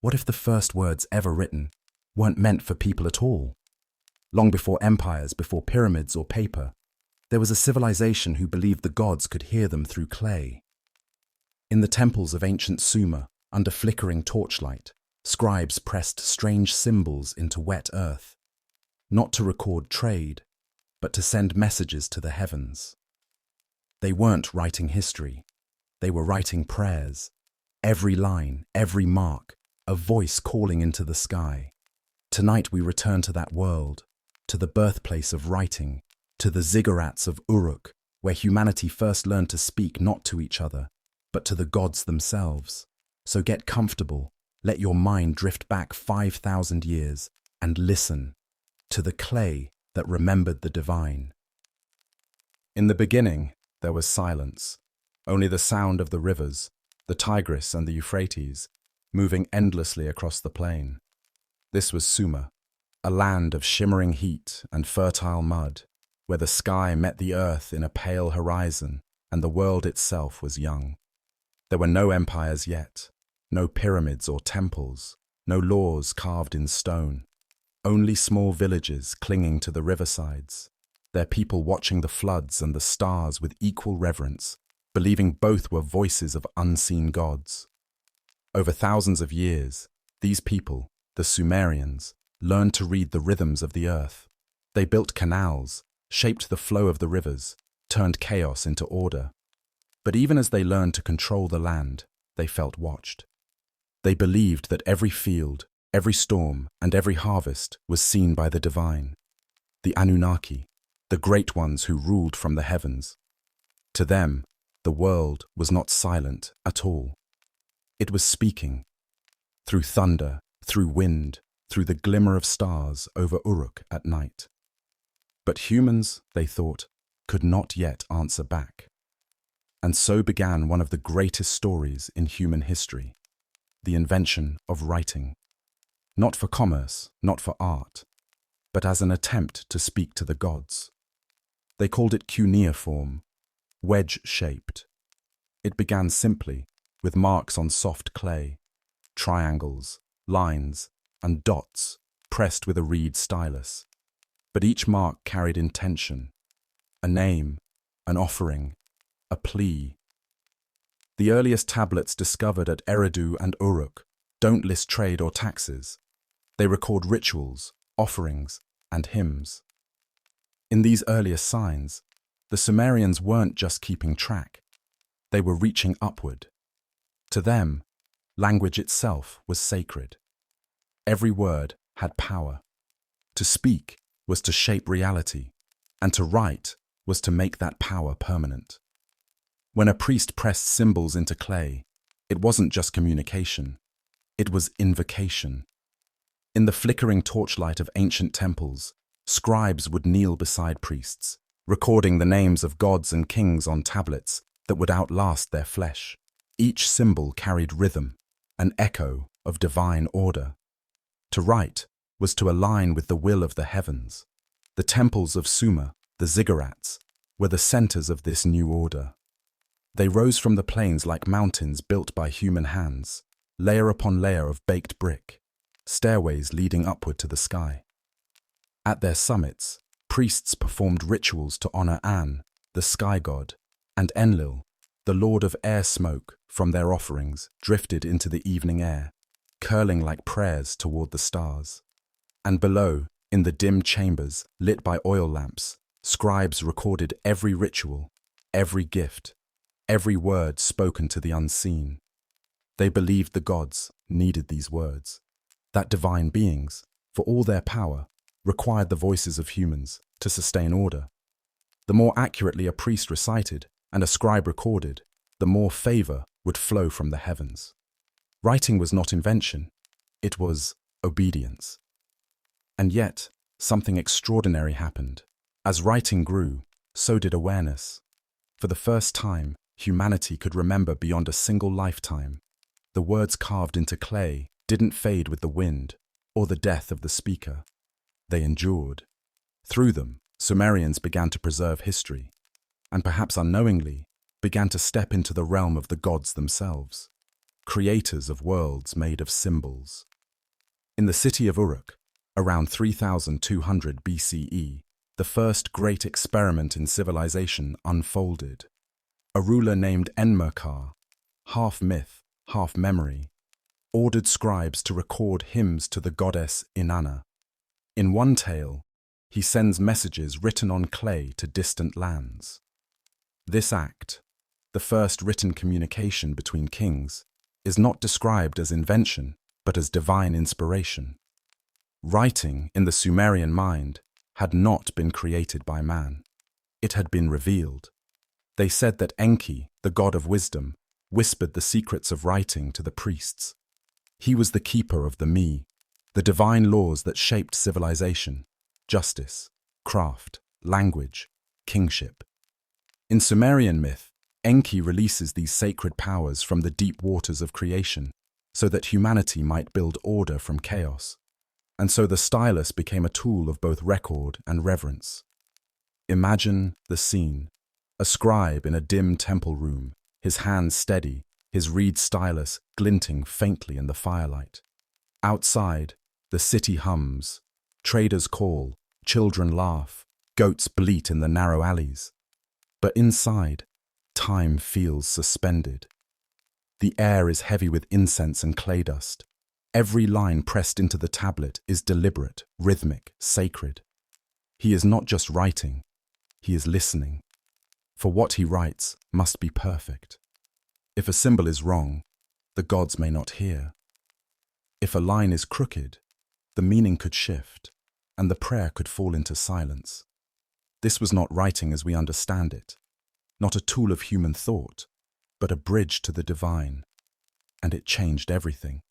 What if the first words ever written weren't meant for people at all? Long before empires, before pyramids or paper, there was a civilization who believed the gods could hear them through clay. In the temples of ancient Sumer, under flickering torchlight, scribes pressed strange symbols into wet earth, not to record trade, but to send messages to the heavens. They weren't writing history, they were writing prayers. Every line, every mark, a voice calling into the sky. Tonight we return to that world, to the birthplace of writing, to the ziggurats of Uruk, where humanity first learned to speak not to each other, but to the gods themselves. So get comfortable, let your mind drift back 5,000 years, and listen to the clay that remembered the divine. In the beginning, there was silence, only the sound of the rivers, the Tigris and the Euphrates, moving endlessly across the plain. This was Sumer, a land of shimmering heat and fertile mud, where the sky met the earth in a pale horizon and the world itself was young. There were no empires yet, no pyramids or temples, no laws carved in stone, only small villages clinging to the riversides, their people watching the floods and the stars with equal reverence, believing both were voices of unseen gods. Over thousands of years, these people, the Sumerians, learned to read the rhythms of the earth. They built canals, shaped the flow of the rivers, turned chaos into order. But even as they learned to control the land, they felt watched. They believed that every field, every storm, and every harvest was seen by the divine, the Anunnaki, the great ones who ruled from the heavens. To them, the world was not silent at all. It was speaking, through thunder, through wind, through the glimmer of stars over Uruk at night. But humans, they thought, could not yet answer back. And so began one of the greatest stories in human history, the invention of writing. Not for commerce, not for art, but as an attempt to speak to the gods. They called it cuneiform, wedge-shaped. It began simply, with marks on soft clay, triangles, lines, and dots pressed with a reed stylus. But each mark carried intention, a name, an offering, a plea. The earliest tablets discovered at Eridu and Uruk don't list trade or taxes. They record rituals, offerings, and hymns. In these earliest signs, the Sumerians weren't just keeping track. They were reaching upward. To them, language itself was sacred. Every word had power. To speak was to shape reality, and to write was to make that power permanent. When a priest pressed symbols into clay, it wasn't just communication, it was invocation. In the flickering torchlight of ancient temples, scribes would kneel beside priests, recording the names of gods and kings on tablets that would outlast their flesh. Each symbol carried rhythm, an echo of divine order. To write was to align with the will of the heavens. The temples of Sumer, the ziggurats, were the centers of this new order. They rose from the plains like mountains built by human hands, layer upon layer of baked brick, stairways leading upward to the sky. At their summits, priests performed rituals to honor An, the sky god, and Enlil, the lord of air smoke, from their offerings drifted into the evening air, curling like prayers toward the stars. And below, in the dim chambers lit by oil lamps, scribes recorded every ritual, every gift, every word spoken to the unseen. They believed the gods needed these words, that divine beings, for all their power, required the voices of humans to sustain order. The more accurately a priest recited and a scribe recorded, the more favor would flow from the heavens. Writing was not invention, it was obedience. And yet, something extraordinary happened. As writing grew, so did awareness. For the first time, humanity could remember beyond a single lifetime. The words carved into clay didn't fade with the wind or the death of the speaker. They endured. Through them, Sumerians began to preserve history, and perhaps unknowingly, began to step into the realm of the gods themselves. creators of worlds made of symbols. In the city of Uruk, around 3200 BCE, the first great experiment in civilization unfolded. A ruler named Enmerkar, half myth, half memory, ordered scribes to record hymns to the goddess Inanna. In one tale, he sends messages written on clay to distant lands. This act, the first written communication between kings, is not described as invention, but as divine inspiration. Writing, in the Sumerian mind, had not been created by man. It had been revealed. They said that Enki, the god of wisdom, whispered the secrets of writing to the priests. He was the keeper of the me, the divine laws that shaped civilization, justice, craft, language, kingship. In Sumerian myth, Enki releases these sacred powers from the deep waters of creation so that humanity might build order from chaos. And so the stylus became a tool of both record and reverence. Imagine the scene. A scribe in a dim temple room, his hands steady, his reed stylus glinting faintly in the firelight. Outside, the city hums. Traders call, children laugh, goats bleat in the narrow alleys. But inside, time feels suspended. The air is heavy with incense and clay dust. Every line pressed into the tablet is deliberate, rhythmic, sacred. He is not just writing, he is listening. For what he writes must be perfect. If a symbol is wrong, the gods may not hear. If a line is crooked, the meaning could shift, and the prayer could fall into silence. This was not writing as we understand it, not a tool of human thought, but a bridge to the divine, and it changed everything.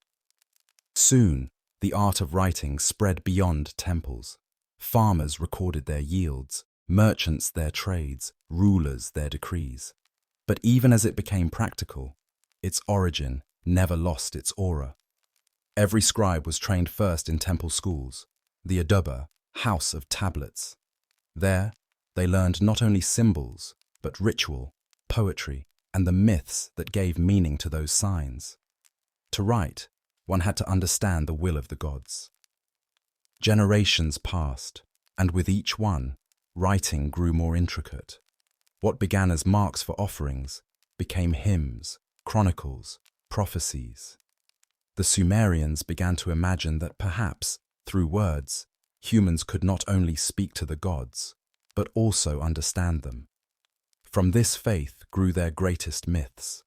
Soon, the art of writing spread beyond temples. Farmers recorded their yields, merchants their trades, rulers their decrees. But even as it became practical, its origin never lost its aura. Every scribe was trained first in temple schools, the Aduba, house of tablets. There, they learned not only symbols, but ritual, poetry, and the myths that gave meaning to those signs. To write, one had to understand the will of the gods. Generations passed, and with each one, writing grew more intricate. What began as marks for offerings became hymns, chronicles, prophecies. The Sumerians began to imagine that perhaps, through words, humans could not only speak to the gods, but also understand them. From this faith grew their greatest myths: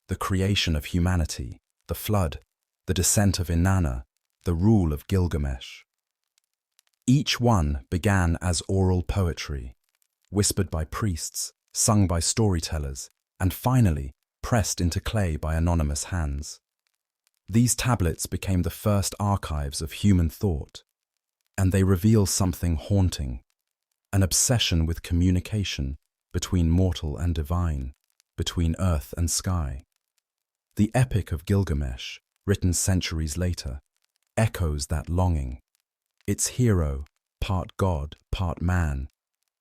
the creation of humanity, the flood, the descent of Inanna, the rule of Gilgamesh. Each one began as oral poetry, whispered by priests, sung by storytellers, and finally pressed into clay by anonymous hands. These tablets became the first archives of human thought, and they reveal something haunting: an obsession with communication between mortal and divine, between earth and sky. The Epic of Gilgamesh, written centuries later, echoes that longing. Its hero, part god, part man,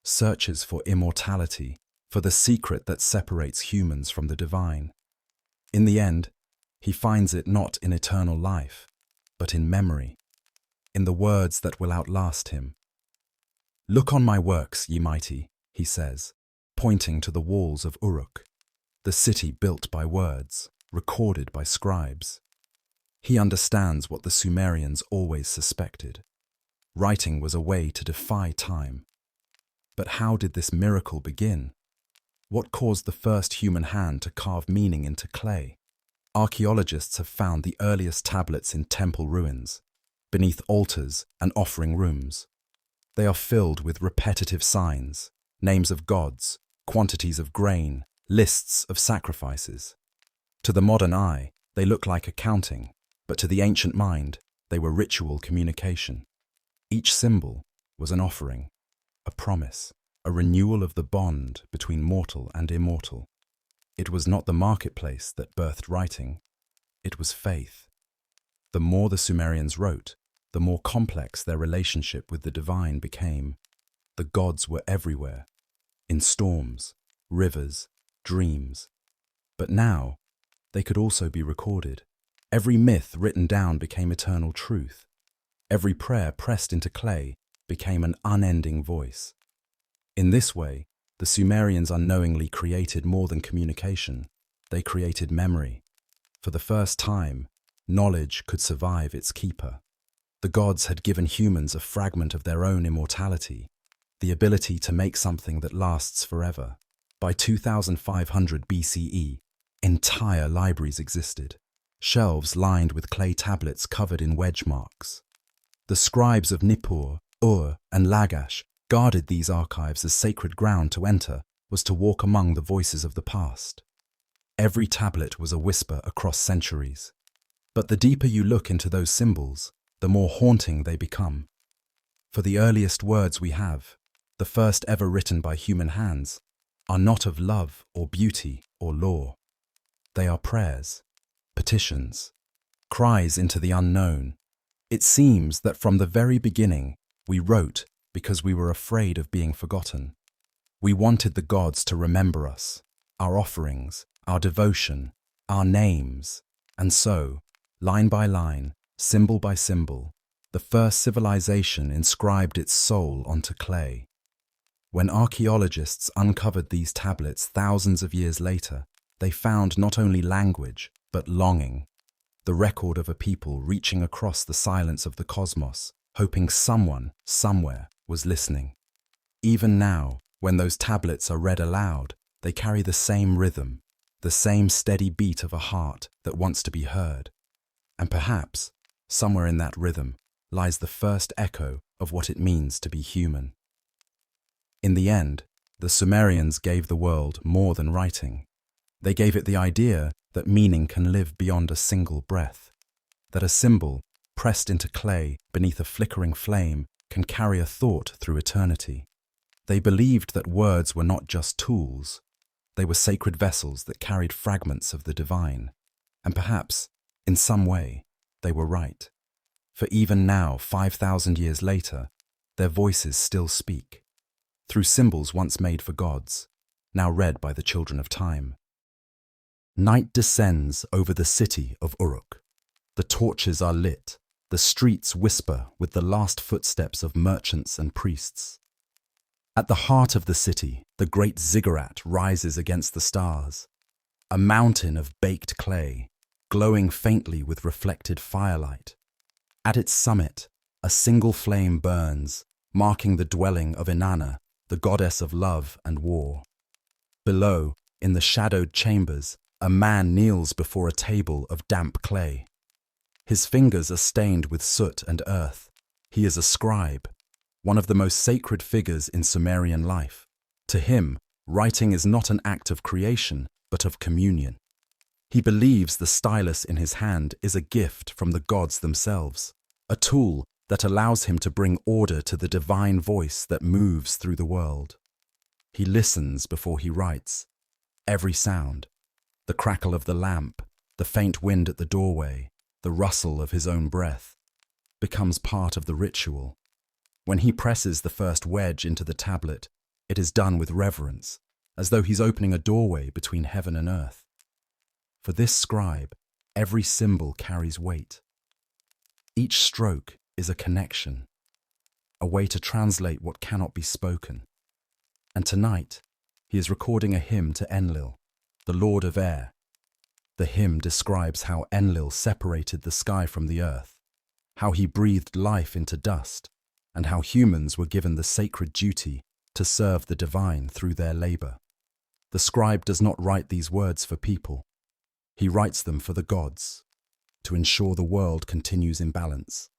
searches for immortality, for the secret that separates humans from the divine. In the end, he finds it not in eternal life, but in memory, in the words that will outlast him. "Look on my works, ye mighty," he says, pointing to the walls of Uruk, the city built by words, recorded by scribes. He understands what the Sumerians always suspected. Writing was a way to defy time. But how did this miracle begin? What caused the first human hand to carve meaning into clay? Archaeologists have found the earliest tablets in temple ruins, beneath altars and offering rooms. They are filled with repetitive signs, names of gods, quantities of grain, lists of sacrifices. To the modern eye, they look like accounting, but to the ancient mind, they were ritual communication. Each symbol was an offering, a promise, a renewal of the bond between mortal and immortal. It was not the marketplace that birthed writing, it was faith. The more the Sumerians wrote, the more complex their relationship with the divine became. The gods were everywhere, in storms, rivers, dreams. But now, they could also be recorded. Every myth written down became eternal truth. Every prayer pressed into clay became an unending voice. In this way, the Sumerians unknowingly created more than communication. They created memory. For the first time, knowledge could survive its keeper. The gods had given humans a fragment of their own immortality, the ability to make something that lasts forever. By 2500 BCE, entire libraries existed, shelves lined with clay tablets covered in wedge marks. The scribes of Nippur, Ur, and Lagash guarded these archives as sacred ground. To enter was to walk among the voices of the past. Every tablet was a whisper across centuries. But the deeper you look into those symbols, the more haunting they become. For the earliest words we have, the first ever written by human hands, are not of love or beauty or law. They are prayers, petitions, cries into the unknown. It seems that from the very beginning, we wrote because we were afraid of being forgotten. We wanted the gods to remember us, our offerings, our devotion, our names. And so, line by line, symbol by symbol, the first civilization inscribed its soul onto clay. When archaeologists uncovered these tablets thousands of years later, they found not only language, but longing, the record of a people reaching across the silence of the cosmos, hoping someone, somewhere, was listening. Even now, when those tablets are read aloud, they carry the same rhythm, the same steady beat of a heart that wants to be heard. And perhaps, somewhere in that rhythm, lies the first echo of what it means to be human. In the end, the Sumerians gave the world more than writing. They gave it the idea that meaning can live beyond a single breath, that a symbol, pressed into clay beneath a flickering flame, can carry a thought through eternity. They believed that words were not just tools. They were sacred vessels that carried fragments of the divine. And perhaps, in some way, they were right. For even now, 5,000 years later, their voices still speak, through symbols once made for gods, now read by the children of time. Night descends over the city of Uruk. The torches are lit, the streets whisper with the last footsteps of merchants and priests. At the heart of the city, the great ziggurat rises against the stars, a mountain of baked clay, glowing faintly with reflected firelight. At its summit, a single flame burns, marking the dwelling of Inanna, the goddess of love and war. Below, in the shadowed chambers, a man kneels before a table of damp clay. His fingers are stained with soot and earth. He is a scribe, one of the most sacred figures in Sumerian life. To him, writing is not an act of creation, but of communion. He believes the stylus in his hand is a gift from the gods themselves, a tool that allows him to bring order to the divine voice that moves through the world. He listens before he writes. Every sound, the crackle of the lamp, the faint wind at the doorway, the rustle of his own breath, becomes part of the ritual. When he presses the first wedge into the tablet, it is done with reverence, as though he's opening a doorway between heaven and earth. For this scribe, every symbol carries weight. Each stroke is a connection, a way to translate what cannot be spoken. And tonight, he is recording a hymn to Enlil, the Lord of Air. The hymn describes how Enlil separated the sky from the earth, how he breathed life into dust, and how humans were given the sacred duty to serve the divine through their labor. The scribe does not write these words for people. He writes them for the gods, to ensure the world continues in balance,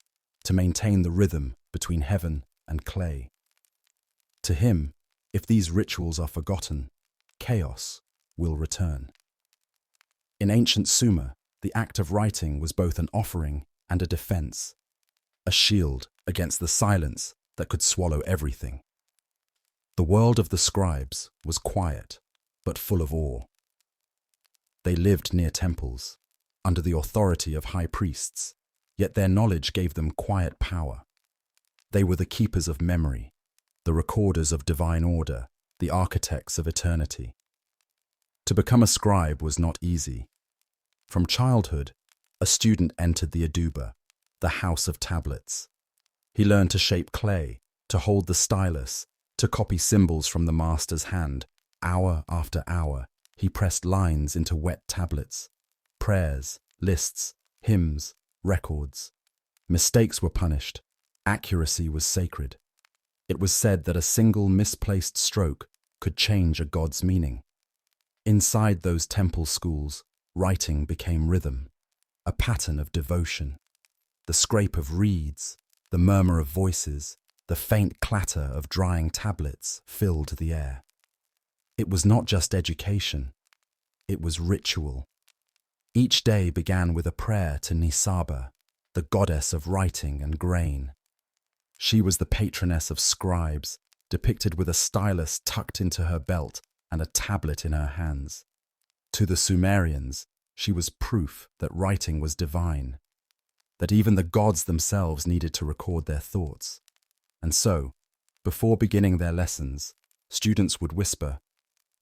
to maintain the rhythm between heaven and clay. To him, if these rituals are forgotten, chaos will return. In ancient Sumer, the act of writing was both an offering and a defense, a shield against the silence that could swallow everything. The world of the scribes was quiet, but full of awe. They lived near temples, under the authority of high priests, yet their knowledge gave them quiet power. They were the keepers of memory, the recorders of divine order, the architects of eternity. To become a scribe was not easy. From childhood, a student entered the Aduba, the house of tablets. He learned to shape clay, to hold the stylus, to copy symbols from the master's hand. Hour after hour, he pressed lines into wet tablets. Prayers, lists, hymns, records. Mistakes were punished. Accuracy was sacred. It was said that a single misplaced stroke could change a god's meaning. Inside those temple schools, writing became rhythm, a pattern of devotion. The scrape of reeds, the murmur of voices, the faint clatter of drying tablets filled the air. It was not just education, it was ritual. Each day began with a prayer to Nisaba, the goddess of writing and grain. She was the patroness of scribes, depicted with a stylus tucked into her belt and a tablet in her hands. To the Sumerians, she was proof that writing was divine, that even the gods themselves needed to record their thoughts. And so, before beginning their lessons, students would whisper,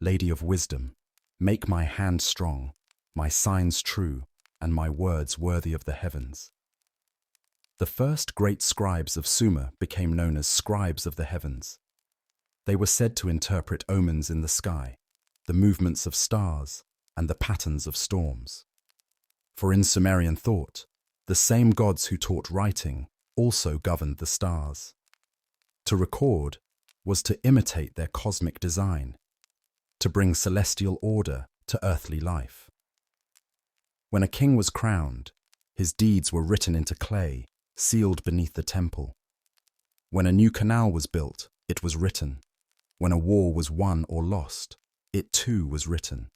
"Lady of wisdom, make my hand strong, my signs true, and my words worthy of the heavens." The first great scribes of Sumer became known as scribes of the heavens. They were said to interpret omens in the sky, the movements of stars, and the patterns of storms. For in Sumerian thought, the same gods who taught writing also governed the stars. To record was to imitate their cosmic design, to bring celestial order to earthly life. When a king was crowned, his deeds were written into clay, sealed beneath the temple. When a new canal was built, it was written. When a war was won or lost, it too was written.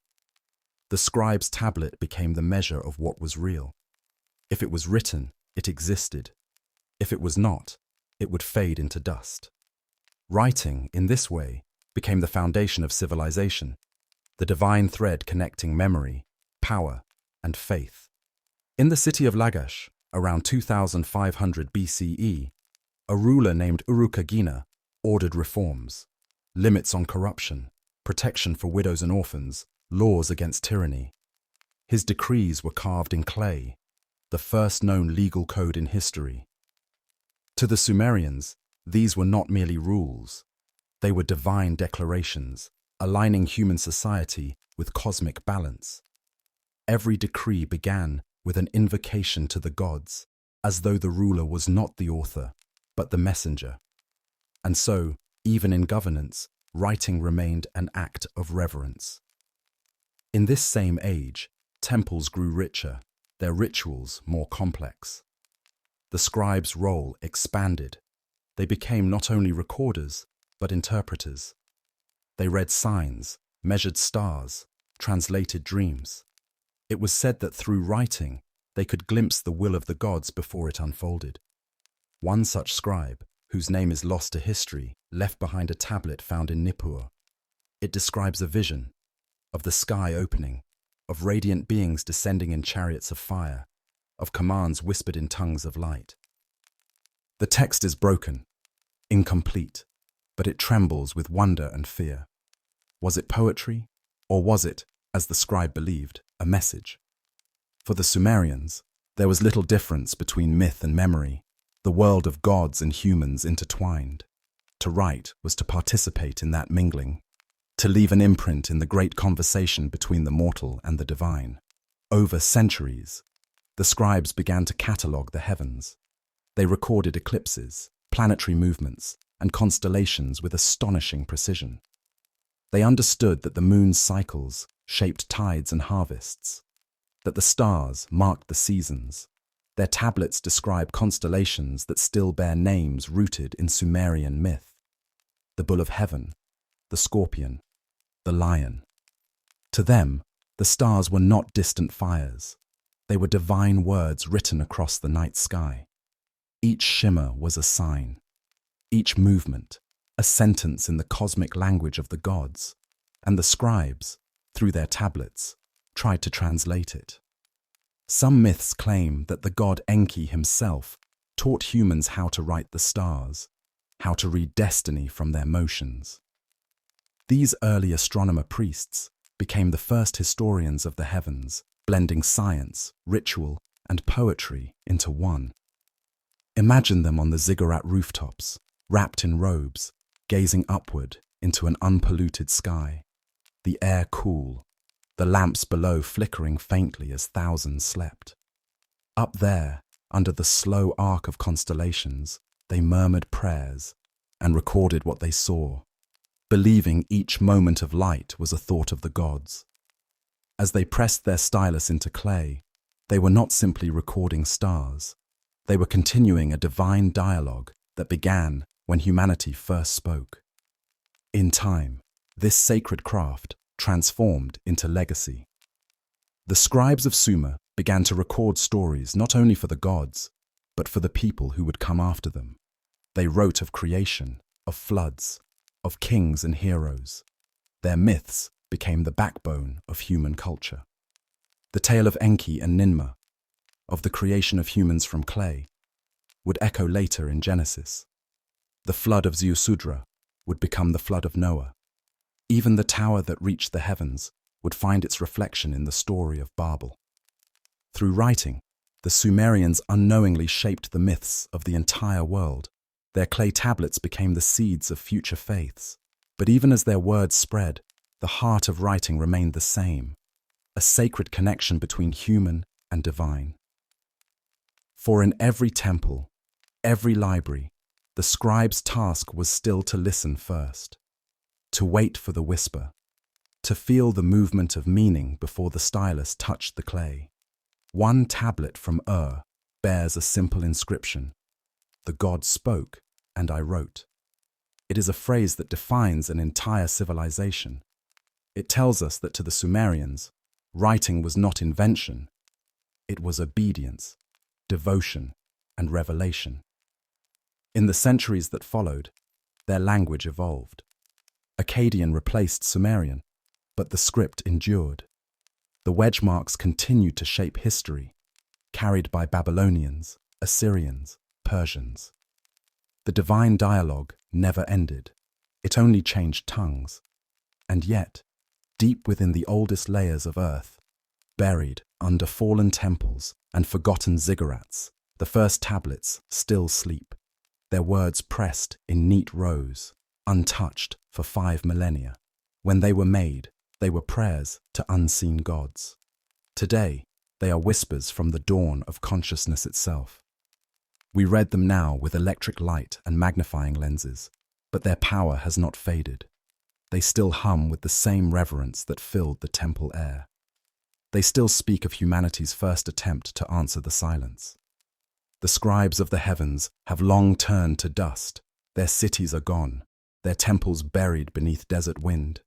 The scribe's tablet became the measure of what was real. If it was written, it existed. If it was not, it would fade into dust. Writing, in this way, became the foundation of civilization, the divine thread connecting memory, power, and faith. In the city of Lagash, around 2500 BCE, a ruler named Urukagina ordered reforms, limits on corruption, protection for widows and orphans, laws against tyranny. His decrees were carved in clay, the first known legal code in history. To the Sumerians, these were not merely rules. They were divine declarations, aligning human society with cosmic balance. Every decree began with an invocation to the gods, as though the ruler was not the author, but the messenger. And so, even in governance, writing remained an act of reverence. In this same age, temples grew richer, their rituals more complex. The scribe's role expanded. They became not only recorders, but interpreters. They read signs, measured stars, translated dreams. It was said that through writing, they could glimpse the will of the gods before it unfolded. One such scribe, whose name is lost to history, left behind a tablet found in Nippur. It describes a vision of the sky opening, of radiant beings descending in chariots of fire, of commands whispered in tongues of light. The text is broken, incomplete, but it trembles with wonder and fear. Was it poetry, or was it, as the scribe believed, a message? For the Sumerians, there was little difference between myth and memory, the world of gods and humans intertwined. To write was to participate in that mingling, to leave an imprint in the great conversation between the mortal and the divine. Over centuries, the scribes began to catalogue the heavens. They recorded eclipses, planetary movements, and constellations with astonishing precision. They understood that the moon's cycles shaped tides and harvests, that the stars marked the seasons. Their tablets describe constellations that still bear names rooted in Sumerian myth: the bull of heaven, the scorpion, the lion. To them, the stars were not distant fires. They were divine words written across the night sky. Each shimmer was a sign, each movement a sentence in the cosmic language of the gods, and the scribes, through their tablets, tried to translate it. Some myths claim that the god Enki himself taught humans how to write the stars, how to read destiny from their motions. These early astronomer priests became the first historians of the heavens, blending science, ritual, and poetry into one. Imagine them on the ziggurat rooftops, wrapped in robes, gazing upward into an unpolluted sky, the air cool, the lamps below flickering faintly as thousands slept. Up there, under the slow arc of constellations, they murmured prayers and recorded what they saw, believing each moment of light was a thought of the gods. As they pressed their stylus into clay, they were not simply recording stars. They were continuing a divine dialogue that began when humanity first spoke. In time, this sacred craft transformed into legacy. The scribes of Sumer began to record stories not only for the gods, but for the people who would come after them. They wrote of creation, of floods, of kings and heroes. Their myths became the backbone of human culture. The tale of Enki and Ninmah, of the creation of humans from clay, would echo later in Genesis. The flood of Ziusudra would become the flood of Noah. Even the tower that reached the heavens would find its reflection in the story of Babel. Through writing, the Sumerians unknowingly shaped the myths of the entire world. Their clay tablets became the seeds of future faiths. But even as their words spread, the heart of writing remained the same, a sacred connection between human and divine. For in every temple, every library, the scribe's task was still to listen first, to wait for the whisper, to feel the movement of meaning before the stylus touched the clay. One tablet from bears a simple inscription: "The God spoke, and I wrote." It is a phrase that defines an entire civilization. It tells us that to the Sumerians, writing was not invention, it was obedience, devotion, and revelation. In the centuries that followed, their language evolved. Akkadian replaced Sumerian, but the script endured. The wedge marks continued to shape history, carried by Babylonians, Assyrians, Persians. The divine dialogue never ended. It only changed tongues. And yet, deep within the oldest layers of earth, buried under fallen temples and forgotten ziggurats, the first tablets still sleep, their words pressed in neat rows, untouched for 5 millennia. When they were made, they were prayers to unseen gods. Today, they are whispers from the dawn of consciousness itself. We read them now with electric light and magnifying lenses, but their power has not faded. They still hum with the same reverence that filled the temple air. They still speak of humanity's first attempt to answer the silence. The scribes of the heavens have long turned to dust. Their cities are gone, their temples buried beneath desert wind.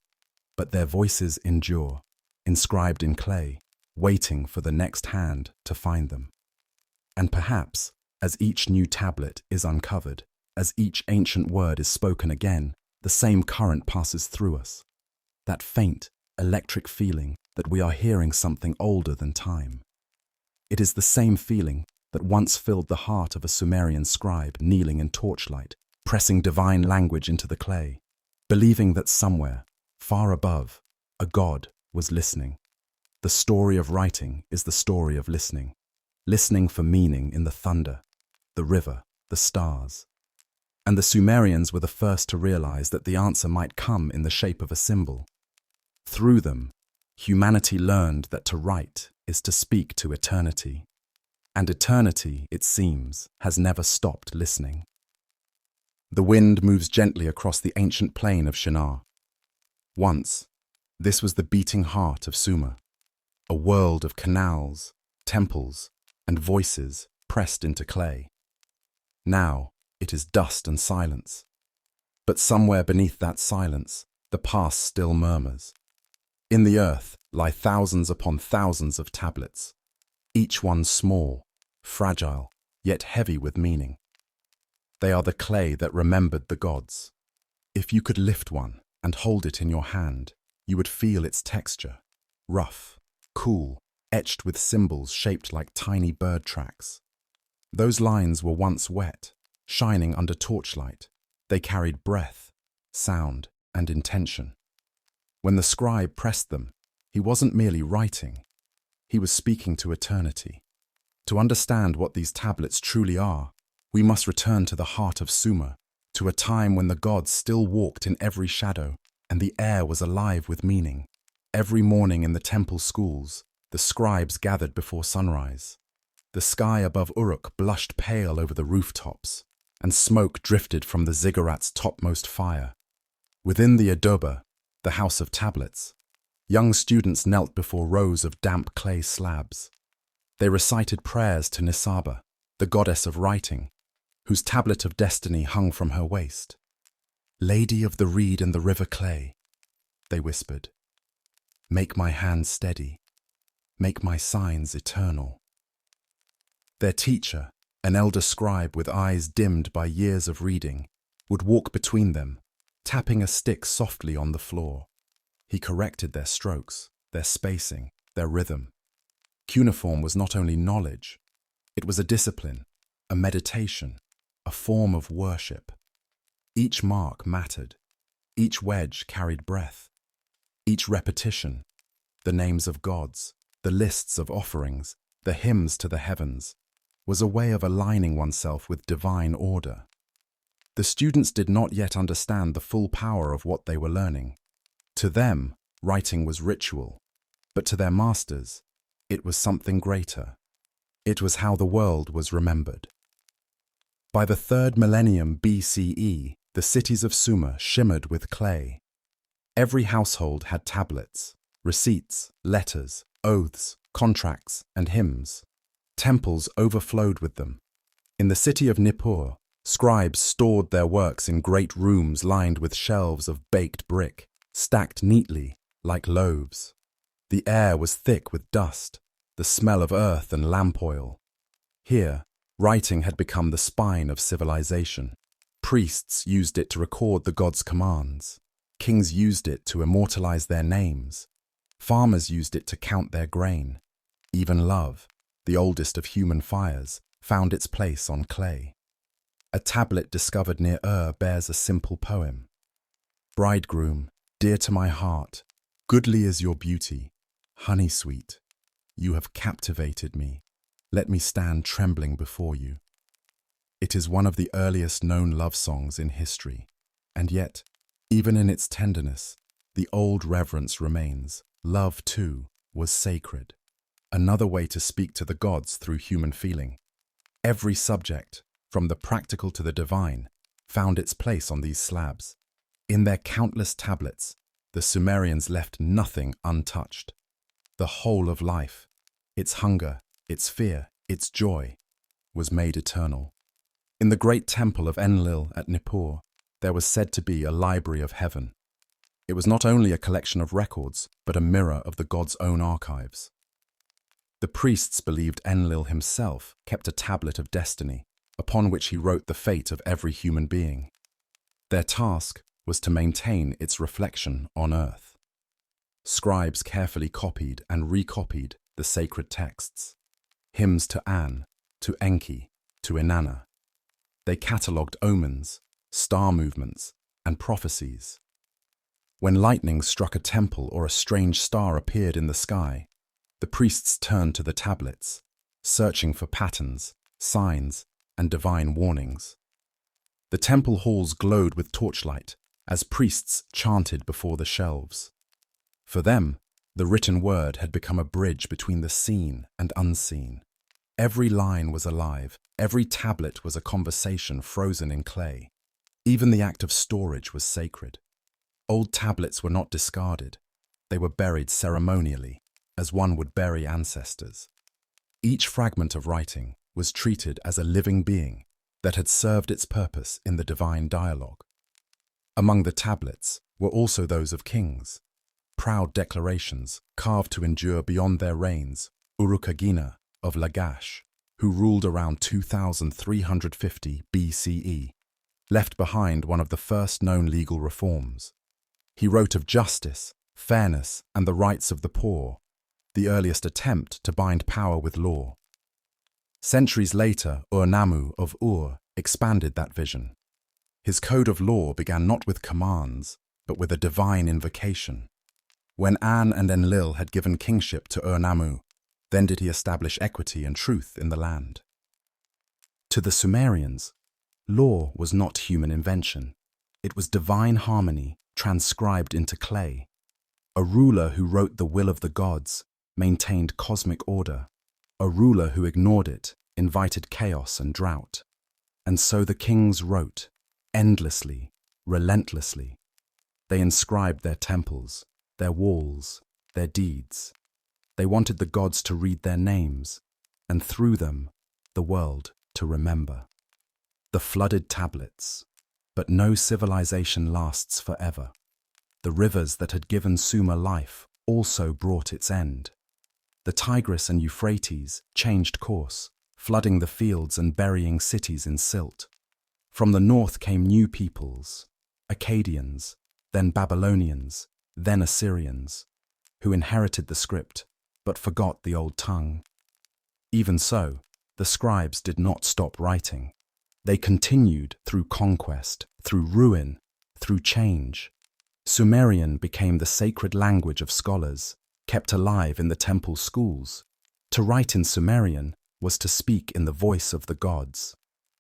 But their voices endure, inscribed in clay, waiting for the next hand to find them. And perhaps, as each new tablet is uncovered, as each ancient word is spoken again, the same current passes through us. That faint, electric feeling that we are hearing something older than time. It is the same feeling that once filled the heart of a Sumerian scribe kneeling in torchlight, pressing divine language into the clay, believing that somewhere, far above, a god was listening. The story of writing is the story of listening. Listening for meaning in the thunder, the river, the stars. And the Sumerians were the first to realize that the answer might come in the shape of a symbol. Through them, humanity learned that to write is to speak to eternity. And eternity, it seems, has never stopped listening. The wind moves gently across the ancient plain of Shinar. Once, this was the beating heart of Sumer, a world of canals, temples, and voices pressed into clay. Now, it is dust and silence. But somewhere beneath that silence, the past still murmurs. In the earth lie thousands upon thousands of tablets, each one small, fragile, yet heavy with meaning. They are the clay that remembered the gods. If you could lift one and hold it in your hand, you would feel its texture, rough, cool, etched with symbols shaped like tiny bird tracks. Those lines were once wet, shining under torchlight. They carried breath, sound, and intention. When the scribe pressed them, he wasn't merely writing. He was speaking to eternity. To understand what these tablets truly are, we must return to the heart of Sumer, to a time when the gods still walked in every shadow and the air was alive with meaning. Every morning in the temple schools, the scribes gathered before sunrise. The sky above Uruk blushed pale over the rooftops, and smoke drifted from the ziggurats' topmost fire. Within the adobe, the house of tablets, young students knelt before rows of damp clay slabs. They recited prayers to Nisaba, the goddess of writing, whose tablet of destiny hung from her waist. "Lady of the reed and the river clay," they whispered, "make my hands steady, make my signs eternal." Their teacher, an elder scribe with eyes dimmed by years of reading, would walk between them, tapping a stick softly on the floor. He corrected their strokes, their spacing, their rhythm. Cuneiform was not only knowledge, it was a discipline, a meditation, a form of worship. Each mark mattered, each wedge carried breath, each repetition, the names of gods, the lists of offerings, the hymns to the heavens, was a way of aligning oneself with divine order. The students did not yet understand the full power of what they were learning. To them, writing was ritual, but to their masters, it was something greater. It was how the world was remembered. By the 3rd millennium BCE, the cities of Sumer shimmered with clay. Every household had tablets, receipts, letters, oaths, contracts, and hymns. Temples overflowed with them. In the city of Nippur, scribes stored their works in great rooms lined with shelves of baked brick, stacked neatly like loaves. The air was thick with dust, the smell of earth and lamp oil. Here, writing had become the spine of civilization. Priests used it to record the gods' commands. Kings used it to immortalize their names. Farmers used it to count their grain. Even love, the oldest of human fires, found its place on clay. A tablet discovered near Ur bears a simple poem. "Bridegroom, dear to my heart, goodly is your beauty, honey sweet. You have captivated me. Let me stand trembling before you." It is one of the earliest known love songs in history, and yet, even in its tenderness, the old reverence remains. Love, too, was sacred. Another way to speak to the gods through human feeling. Every subject, from the practical to the divine, found its place on these slabs. In their countless tablets, the Sumerians left nothing untouched. The whole of life, its hunger, its fear, its joy, was made eternal. In the great temple of Enlil at Nippur, there was said to be a library of heaven. It was not only a collection of records, but a mirror of the gods' own archives. The priests believed Enlil himself kept a tablet of destiny, upon which he wrote the fate of every human being. Their task was to maintain its reflection on earth. Scribes carefully copied and recopied the sacred texts. Hymns to An, to Enki, to Inanna. They catalogued omens, star movements, and prophecies. When lightning struck a temple or a strange star appeared in the sky, the priests turned to the tablets, searching for patterns, signs, and divine warnings. The temple halls glowed with torchlight as priests chanted before the shelves. For them, the written word had become a bridge between the seen and unseen. Every line was alive, every tablet was a conversation frozen in clay. Even the act of storage was sacred. Old tablets were not discarded. They were buried ceremonially, as one would bury ancestors. Each fragment of writing was treated as a living being that had served its purpose in the divine dialogue. Among the tablets were also those of kings, proud declarations carved to endure beyond their reigns. Urukagina of Lagash, who ruled around 2350 BCE, left behind one of the first known legal reforms. He wrote of justice, fairness, and the rights of the poor, the earliest attempt to bind power with law. Centuries later, Ur-Nammu of Ur expanded that vision. His code of law began not with commands, but with a divine invocation. When An and Enlil had given kingship to Ur-Nammu, Then did he establish equity and truth in the land. To the Sumerians, law was not human invention. It was divine harmony transcribed into clay. A ruler who wrote the will of the gods maintained cosmic order. A ruler who ignored it invited chaos and drought. And so the kings wrote, endlessly, relentlessly. They inscribed their temples, their walls, their deeds. They wanted the gods to read their names, and through them, the world to remember. The flooded tablets. But no civilization lasts forever. The rivers that had given Sumer life also brought its end. The Tigris and Euphrates changed course, flooding the fields and burying cities in silt. From the north came new peoples, Akkadians, then Babylonians, then Assyrians, who inherited the script but forgot the old tongue. Even so, the scribes did not stop writing. They continued through conquest, through ruin, through change. Sumerian became the sacred language of scholars, kept alive in the temple schools. To write in Sumerian was to speak in the voice of the gods.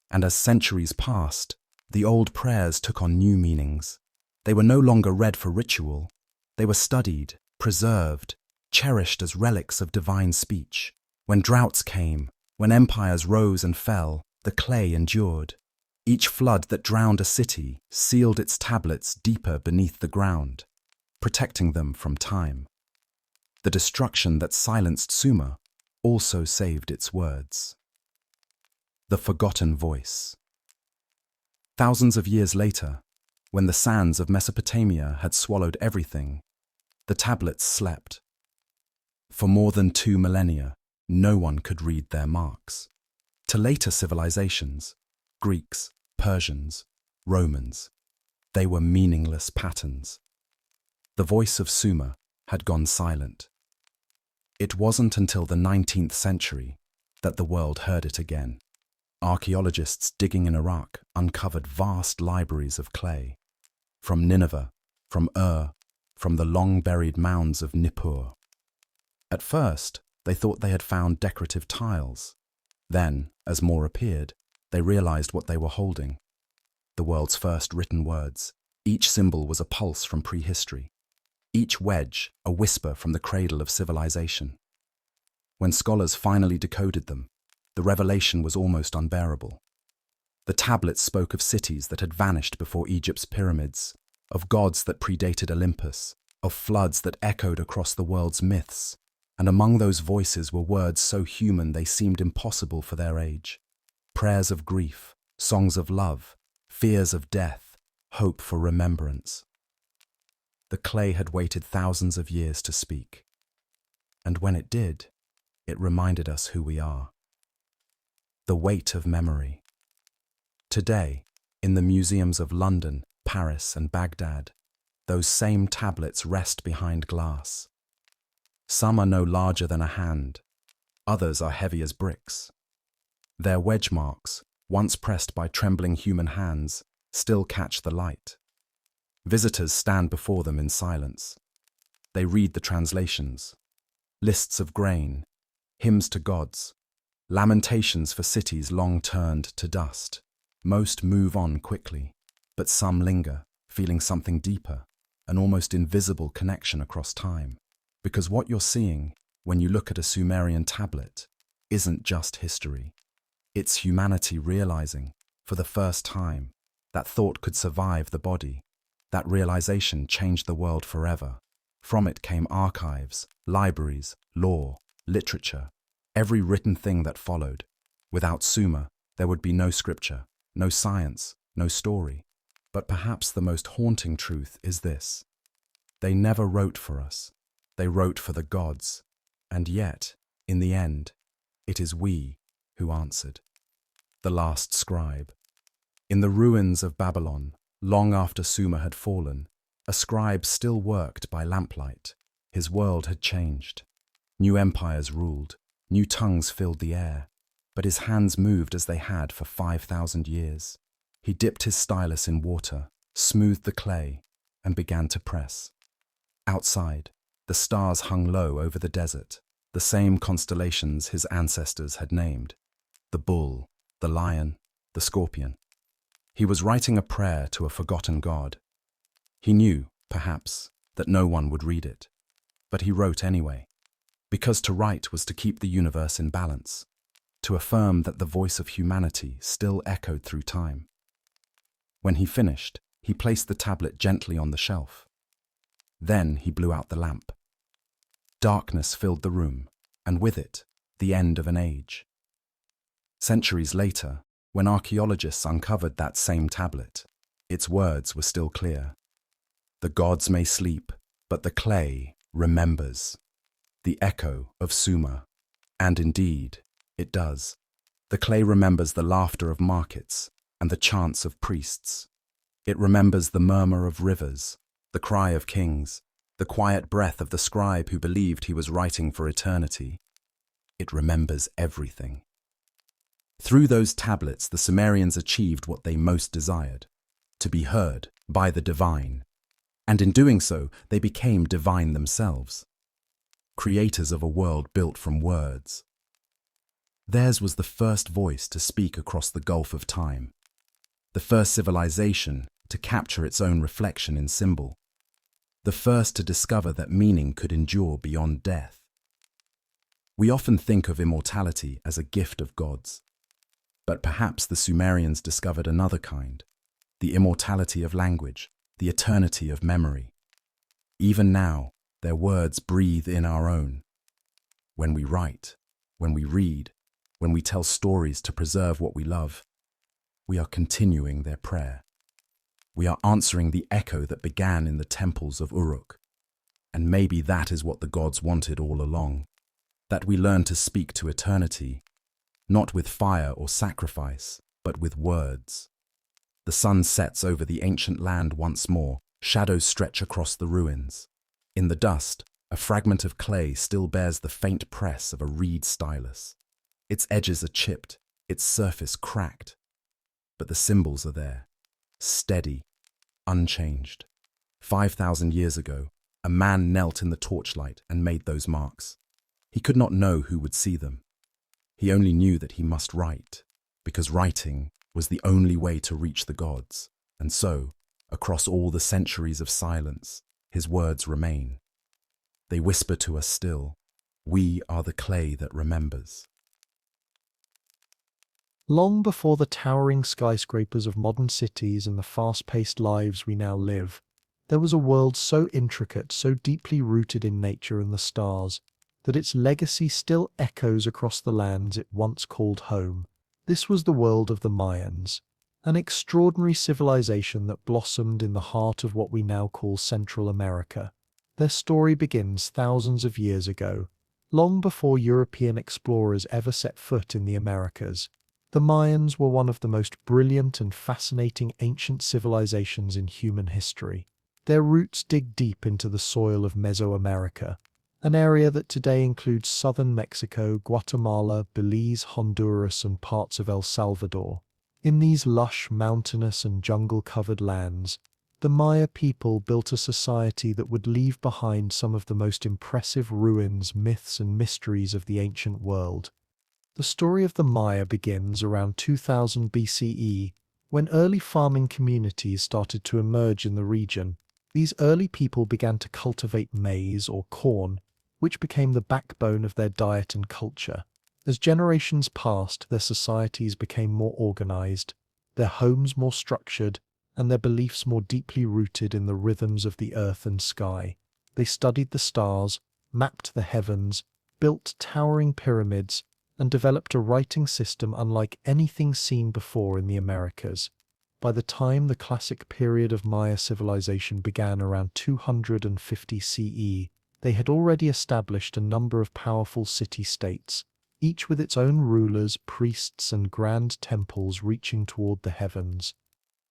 And as centuries passed, the old prayers took on new meanings. They were no longer read for ritual. They were studied, preserved, cherished as relics of divine speech. When droughts came, when empires rose and fell, the clay endured. Each flood that drowned a city sealed its tablets deeper beneath the ground, protecting them from time. The destruction that silenced Sumer also saved its words. The forgotten voice. Thousands of years later, when the sands of Mesopotamia had swallowed everything, the tablets slept. For more than 2 millennia, no one could read their marks. To later civilizations, Greeks, Persians, Romans, they were meaningless patterns. The voice of Sumer had gone silent. It wasn't until the 19th century that the world heard it again. Archaeologists digging in Iraq uncovered vast libraries of clay, from Nineveh, from Ur, from the long-buried mounds of Nippur. At first, they thought they had found decorative tiles. Then, as more appeared, they realized what they were holding. The world's first written words. Each symbol was a pulse from prehistory. Each wedge, a whisper from the cradle of civilization. When scholars finally decoded them, the revelation was almost unbearable. The tablets spoke of cities that had vanished before Egypt's pyramids, of gods that predated Olympus, of floods that echoed across the world's myths. And among those voices were words so human they seemed impossible for their age. Prayers of grief, songs of love, fears of death, hope for remembrance. The clay had waited thousands of years to speak. And when it did, it reminded us who we are. The weight of memory. Today, in the museums of London, Paris, and Baghdad, those same tablets rest behind glass. Some are no larger than a hand, others are heavy as bricks. Their wedge marks, once pressed by trembling human hands, still catch the light. Visitors stand before them in silence. They read the translations, lists of grain, hymns to gods, lamentations for cities long turned to dust. Most move on quickly, but some linger, feeling something deeper, an almost invisible connection across time. Because what you're seeing when you look at a Sumerian tablet isn't just history. It's humanity realizing, for the first time, that thought could survive the body. That realization changed the world forever. From it came archives, libraries, law, literature, every written thing that followed. Without Sumer, there would be no scripture, no science, no story. But perhaps the most haunting truth is this. They never wrote for us. They wrote for the gods, and yet, in the end, it is we who answered. The last scribe. In the ruins of Babylon, long after Sumer had fallen, a scribe still worked by lamplight. His world had changed. New empires ruled, new tongues filled the air, but his hands moved as they had for 5,000 years. He dipped his stylus in water, smoothed the clay, and began to press. Outside, the stars hung low over the desert. The the same constellations his ancestors had named: the bull, the lion, the scorpion. He was writing a prayer to a forgotten god. He knew, perhaps, that no one would read it, but he wrote anyway, because to write was to keep the universe in balance, to affirm that the voice of humanity still echoed through time. When he finished, he placed the tablet gently on the shelf. Then he blew out the lamp. Darkness filled the room, and with it, the end of an age. Centuries later, when archaeologists uncovered that same tablet, its words were still clear. The gods may sleep, but the clay remembers. The echo of Sumer. And indeed, it does. The clay remembers the laughter of markets and the chants of priests. It remembers the murmur of rivers, the cry of kings, the quiet breath of the scribe who believed he was writing for eternity. It remembers everything. Through those tablets, the Sumerians achieved what they most desired: to be heard by the divine. And in doing so, they became divine themselves, creators of a world built from words. Theirs was the first voice to speak across the gulf of time, the first civilization to capture its own reflection in symbol, the first to discover that meaning could endure beyond death. We often think of immortality as a gift of gods, but perhaps the Sumerians discovered another kind: the immortality of language, the eternity of memory. Even now, their words breathe in our own. When we write, when we read, when we tell stories to preserve what we love, we are continuing their prayer. We are answering the echo that began in the temples of Uruk. And maybe that is what the gods wanted all along, that we learn to speak to eternity, not with fire or sacrifice, but with words. The sun sets over the ancient land once more. Shadows stretch across the ruins. In the dust, a fragment of clay still bears the faint press of a reed stylus. Its edges are chipped, its surface cracked. But the symbols are there, steady, unchanged. 5,000 years ago, a man knelt in the torchlight and made those marks. He could not know who would see them. He only knew that he must write, because writing was the only way to reach the gods. And so, across all the centuries of silence, his words remain. They whisper to us still, "We are the clay that remembers." Long before the towering skyscrapers of modern cities and the fast-paced lives we now live, there was a world so intricate, so deeply rooted in nature and the stars, that its legacy still echoes across the lands it once called home. This was the world of the Mayans, an extraordinary civilization that blossomed in the heart of what we now call Central America. Their story begins thousands of years ago, long before European explorers ever set foot in the Americas. The Mayans were one of the most brilliant and fascinating ancient civilizations in human history. Their roots dig deep into the soil of Mesoamerica, an area that today includes southern Mexico, Guatemala, Belize, Honduras, and parts of El Salvador. In these lush, mountainous, and jungle-covered lands, the Maya people built a society that would leave behind some of the most impressive ruins, myths, and mysteries of the ancient world. The story of the Maya begins around 2000 BCE, when early farming communities started to emerge in the region. These early people began to cultivate maize or corn, which became the backbone of their diet and culture. As generations passed, their societies became more organized, their homes more structured, and their beliefs more deeply rooted in the rhythms of the earth and sky. They studied the stars, mapped the heavens, built towering pyramids, and developed a writing system unlike anything seen before in the Americas. By the time the classic period of Maya civilization began around 250 CE, they had already established a number of powerful city-states, each with its own rulers, priests, and grand temples reaching toward the heavens.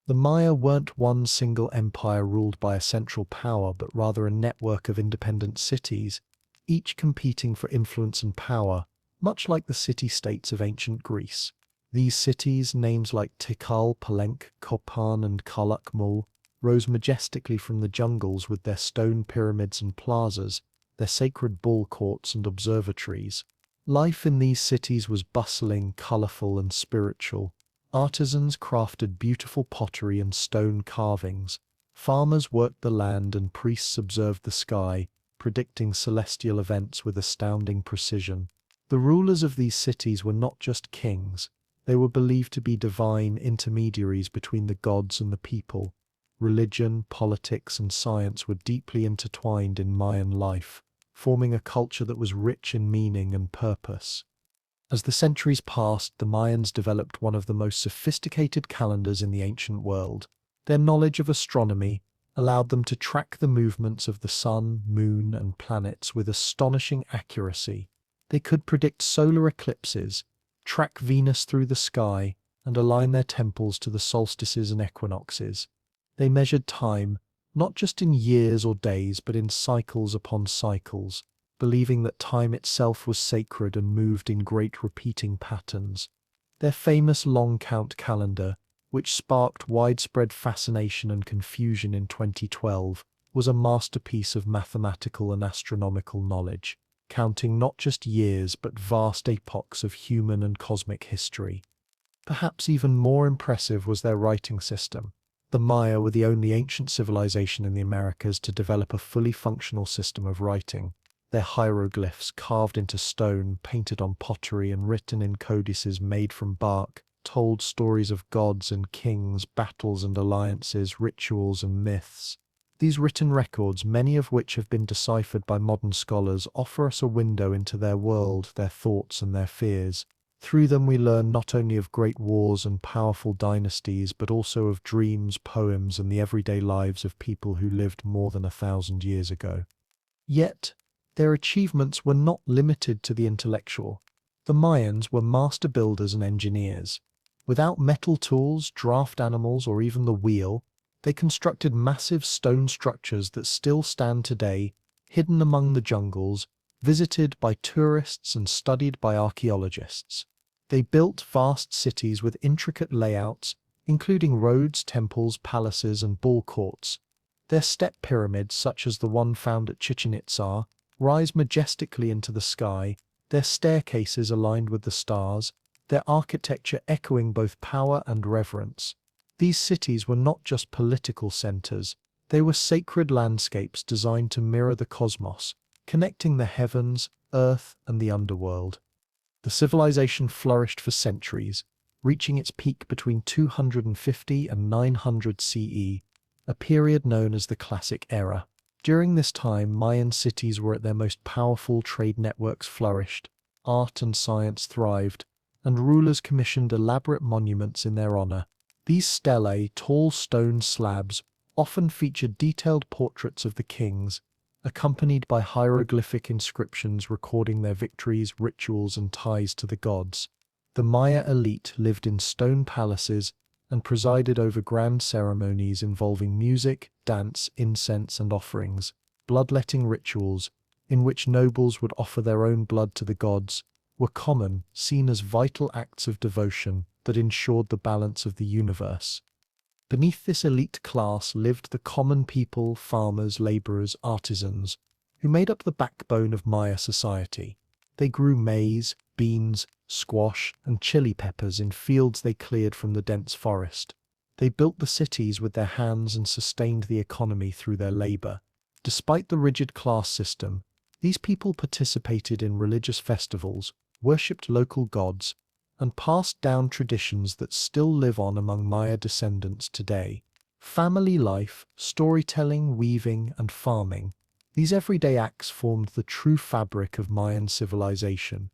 The Maya weren't one single empire ruled by a central power, but rather a network of independent cities, each competing for influence and power, much like the city-states of ancient Greece. These cities, names like Tikal, Palenque, Copan, and Calakmul, rose majestically from the jungles with their stone pyramids and plazas, their sacred ball courts and observatories. Life in these cities was bustling, colorful, and spiritual. Artisans crafted beautiful pottery and stone carvings. Farmers worked the land and priests observed the sky, predicting celestial events with astounding precision. The rulers of these cities were not just kings, they were believed to be divine intermediaries between the gods and the people. Religion, politics, and science were deeply intertwined in Mayan life, forming a culture that was rich in meaning and purpose. As the centuries passed, the Mayans developed one of the most sophisticated calendars in the ancient world. Their knowledge of astronomy allowed them to track the movements of the sun, moon, and planets with astonishing accuracy. They could predict solar eclipses, track Venus through the sky, and align their temples to the solstices and equinoxes. They measured time, not just in years or days, but in cycles upon cycles, believing that time itself was sacred and moved in great repeating patterns. Their famous long count calendar, which sparked widespread fascination and confusion in 2012, was a masterpiece of mathematical and astronomical knowledge, counting not just years but vast epochs of human and cosmic history. Perhaps even more impressive was their writing system. The Maya were the only ancient civilization in the Americas to develop a fully functional system of writing. Their hieroglyphs, carved into stone, painted on pottery, and written in codices made from bark, told stories of gods and kings, battles and alliances, rituals and myths. These written records, many of which have been deciphered by modern scholars, offer us a window into their world, their thoughts and their fears. Through them we learn not only of great wars and powerful dynasties, but also of dreams, poems, and the everyday lives of people who lived more than 1,000 years ago. Yet, their achievements were not limited to the intellectual. The Mayans were master builders and engineers. Without metal tools, draft animals, or even the wheel, they constructed massive stone structures that still stand today, hidden among the jungles, visited by tourists and studied by archaeologists. They built vast cities with intricate layouts, including roads, temples, palaces, and ball courts. Their step pyramids, such as the one found at Chichen Itza, rise majestically into the sky, their staircases aligned with the stars, their architecture echoing both power and reverence. These cities were not just political centers, they were sacred landscapes designed to mirror the cosmos, connecting the heavens, earth, and the underworld. The civilization flourished for centuries, reaching its peak between 250 and 900 CE, a period known as the Classic Era. During this time, Mayan cities were at their most powerful, trade networks flourished, art and science thrived, and rulers commissioned elaborate monuments in their honor. These stelae, tall stone slabs, often featured detailed portraits of the kings, accompanied by hieroglyphic inscriptions recording their victories, rituals, and ties to the gods. The Maya elite lived in stone palaces and presided over grand ceremonies involving music, dance, incense, and offerings. Bloodletting rituals, in which nobles would offer their own blood to the gods, were common, seen as vital acts of devotion that ensured the balance of the universe. Beneath this elite class lived the common people, farmers, laborers, artisans, who made up the backbone of Maya society. They grew maize, beans, squash, and chili peppers in fields they cleared from the dense forest. They built the cities with their hands and sustained the economy through their labor. Despite the rigid class system, these people participated in religious festivals, worshipped local gods, and passed down traditions that still live on among Maya descendants today. Family life, storytelling, weaving, and farming, these everyday acts formed the true fabric of Mayan civilization.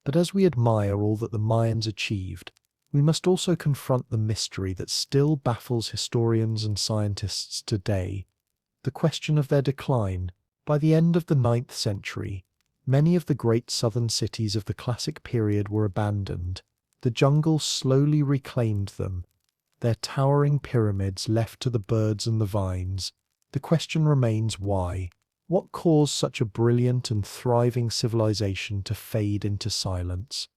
But as we admire all that the Mayans achieved, we must also confront the mystery that still baffles historians and scientists today: the question of their decline. By the end of the 9th century, many of the great southern cities of the Classic period were abandoned. The jungle slowly reclaimed them, their towering pyramids left to the birds and the vines. The question remains why? What caused such a brilliant and thriving civilization to fade into silence?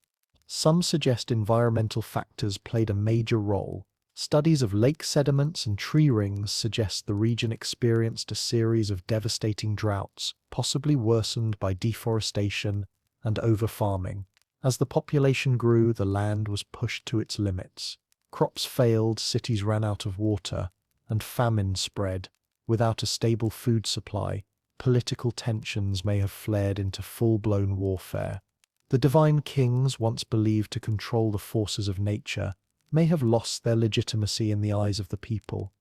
Some suggest environmental factors played a major role. Studies of lake sediments and tree rings suggest the region experienced a series of devastating droughts, possibly worsened by deforestation and over-farming. As the population grew, the land was pushed to its limits. Crops failed, cities ran out of water, and famine spread. Without a stable food supply, political tensions may have flared into full-blown warfare. The divine kings, once believed to control the forces of nature, may have lost their legitimacy in the eyes of the people.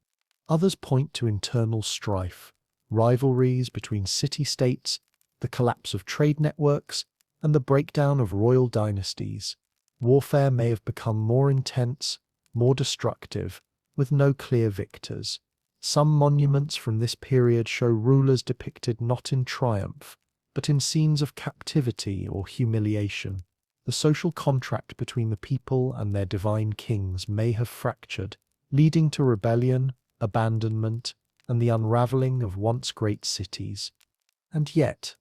Others point to internal strife, rivalries between city-states, the collapse of trade networks, and the breakdown of royal dynasties. Warfare may have become more intense, more destructive, with no clear victors. Some monuments from this period show rulers depicted not in triumph, but in scenes of captivity or humiliation. The social contract between the people and their divine kings may have fractured, leading to rebellion, abandonment, and the unraveling of once great cities. And yet,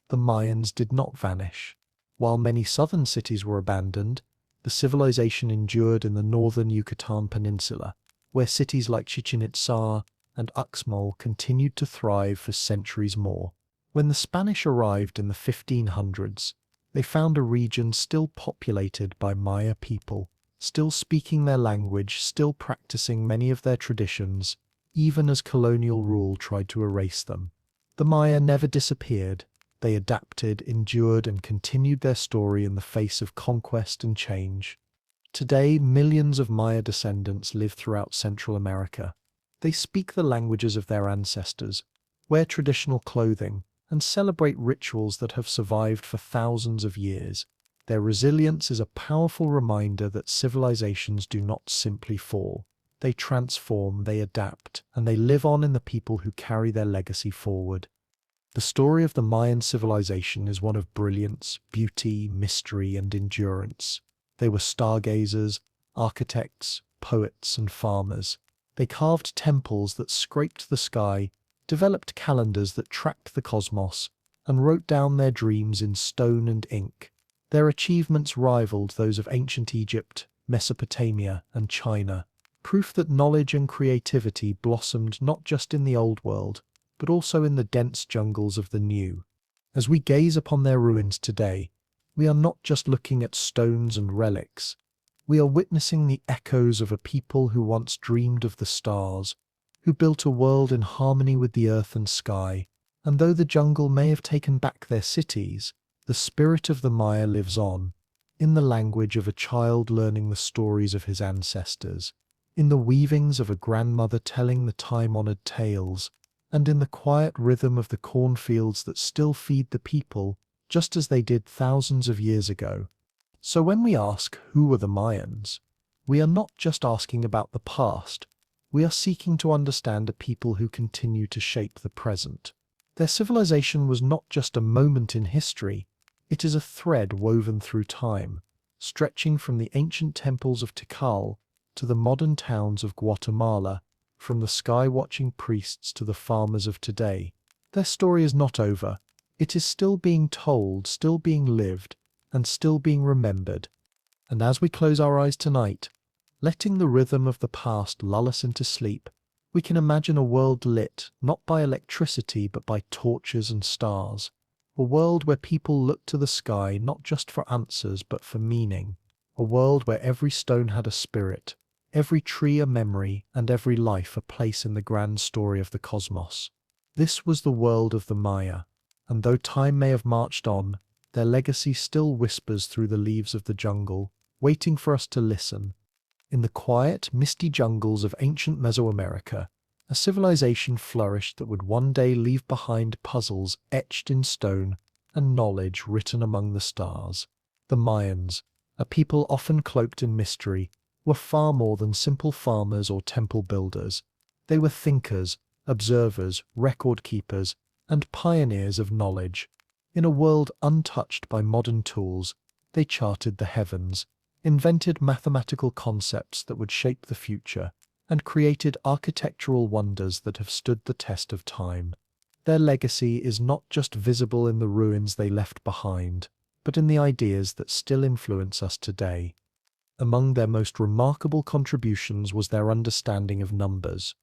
the Mayans did not vanish. While many southern cities were abandoned, the civilization endured in the northern Yucatan Peninsula, where cities like Chichen Itza and Uxmal continued to thrive for centuries more. When the Spanish arrived in the 1500s, they found a region still populated by Maya people, still speaking their language, still practicing many of their traditions, even as colonial rule tried to erase them. The Maya never disappeared. They adapted, endured, and continued their story in the face of conquest and change. Today, millions of Maya descendants live throughout Central America. They speak the languages of their ancestors, wear traditional clothing, and celebrate rituals that have survived for thousands of years. Their resilience is a powerful reminder that civilizations do not simply fall. They transform, they adapt, and they live on in the people who carry their legacy forward. The story of the Mayan civilization is one of brilliance, beauty, mystery, and endurance. They were stargazers, architects, poets, and farmers. They carved temples that scraped the sky, developed calendars that tracked the cosmos, and wrote down their dreams in stone and ink. Their achievements rivaled those of ancient Egypt, Mesopotamia, and China, proof that knowledge and creativity blossomed not just in the old world, but also in the dense jungles of the new. As we gaze upon their ruins today, we are not just looking at stones and relics. We are witnessing the echoes of a people who once dreamed of the stars, who built a world in harmony with the earth and sky. And though the jungle may have taken back their cities, the spirit of the Maya lives on, in the language of a child learning the stories of his ancestors, in the weavings of a grandmother telling the time-honored tales, and in the quiet rhythm of the cornfields that still feed the people, just as they did thousands of years ago. So when we ask, who were the Mayans, we are not just asking about the past. We are seeking to understand a people who continue to shape the present. Their civilization was not just a moment in history, it is a thread woven through time, stretching from the ancient temples of Tikal to the modern towns of Guatemala, from the sky-watching priests to the farmers of today. Their story is not over. It is still being told, still being lived, and still being remembered. And as we close our eyes tonight, letting the rhythm of the past lull us into sleep, we can imagine a world lit not by electricity but by torches and stars. A world where people look to the sky not just for answers but for meaning. A world where every stone had a spirit, every tree a memory, and every life a place in the grand story of the cosmos. This was the world of the Maya, and though time may have marched on, their legacy still whispers through the leaves of the jungle, waiting for us to listen. In the quiet, misty jungles of ancient Mesoamerica, a civilization flourished that would one day leave behind puzzles etched in stone and knowledge written among the stars. The Mayans, a people often cloaked in mystery, were far more than simple farmers or temple builders. They were thinkers, observers, record keepers, and pioneers of knowledge. In a world untouched by modern tools, they charted the heavens, invented mathematical concepts that would shape the future, and created architectural wonders that have stood the test of time. Their legacy is not just visible in the ruins they left behind, but in the ideas that still influence us today. Among their most remarkable contributions was their understanding of numbers.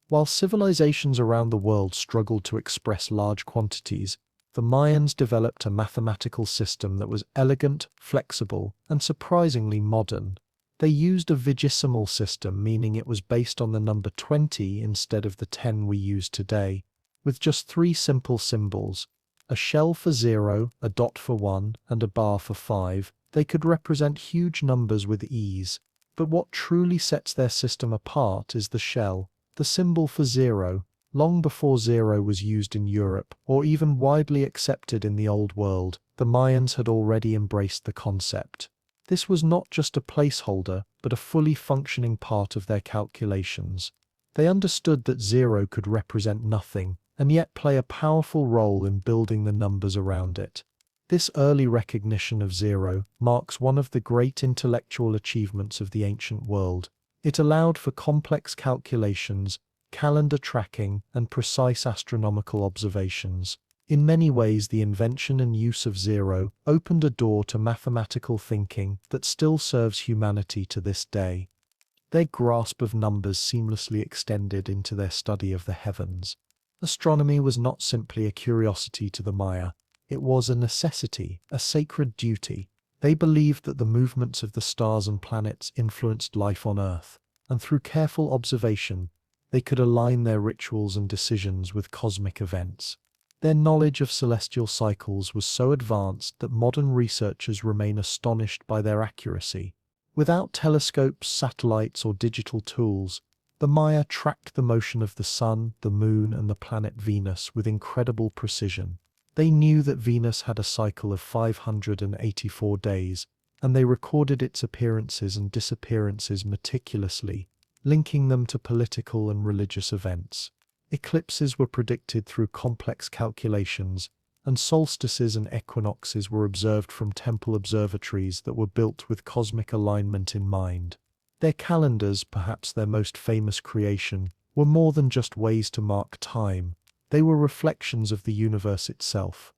While civilizations around the world struggled to express large quantities, the Mayans developed a mathematical system that was elegant, flexible, and surprisingly modern. They used a vigesimal system, meaning it was based on the number 20 instead of the 10 we use today, with just three simple symbols: a shell for 0, a dot for 1, and a bar for 5. They could represent huge numbers with ease. But what truly sets their system apart is the shell, the symbol for 0. Long before 0 was used in Europe, or even widely accepted in the Old World, the Mayans had already embraced the concept. This was not just a placeholder, but a fully functioning part of their calculations. They understood that 0 could represent nothing, and yet play a powerful role in building the numbers around it. This early recognition of 0 marks one of the great intellectual achievements of the ancient world. It allowed for complex calculations, calendar tracking, and precise astronomical observations. In many ways, the invention and use of 0 opened a door to mathematical thinking that still serves humanity to this day. Their grasp of numbers seamlessly extended into their study of the heavens. Astronomy was not simply a curiosity to the Maya. It was a necessity, a sacred duty. They believed that the movements of the stars and planets influenced life on Earth, and through careful observation, they could align their rituals and decisions with cosmic events. Their knowledge of celestial cycles was so advanced that modern researchers remain astonished by their accuracy. Without telescopes, satellites, or digital tools, the Maya tracked the motion of the Sun, the Moon, and the planet Venus with incredible precision. They knew that Venus had a cycle of 584 days, and they recorded its appearances and disappearances meticulously, linking them to political and religious events. Eclipses were predicted through complex calculations, and solstices and equinoxes were observed from temple observatories that were built with cosmic alignment in mind. Their calendars, perhaps their most famous creation, were more than just ways to mark time. They were reflections of the universe itself.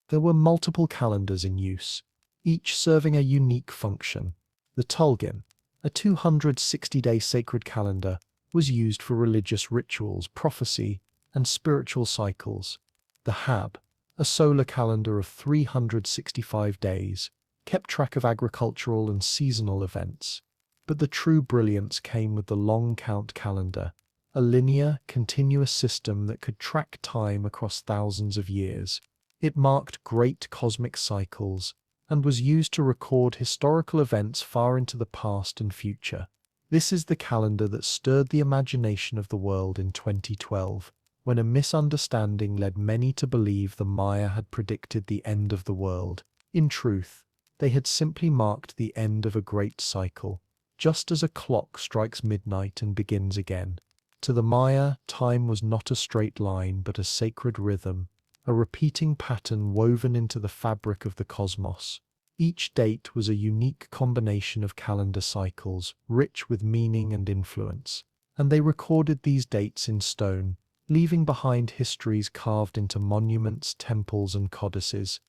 There were multiple calendars in use, each serving a unique function. The Tulgin, a 260-day sacred calendar, was used for religious rituals, prophecy, and spiritual cycles. The Hab, a solar calendar of 365 days, kept track of agricultural and seasonal events. But the true brilliance came with the long count calendar, a linear, continuous system that could track time across thousands of years. It marked great cosmic cycles and was used to record historical events far into the past and future. This is the calendar that stirred the imagination of the world in 2012, when a misunderstanding led many to believe the Maya had predicted the end of the world. In truth, they had simply marked the end of a great cycle, just as a clock strikes midnight and begins again. To the Maya, time was not a straight line but a sacred rhythm, a repeating pattern woven into the fabric of the cosmos. Each date was a unique combination of calendar cycles, rich with meaning and influence, and they recorded these dates in stone, leaving behind histories carved into monuments, temples, and codices.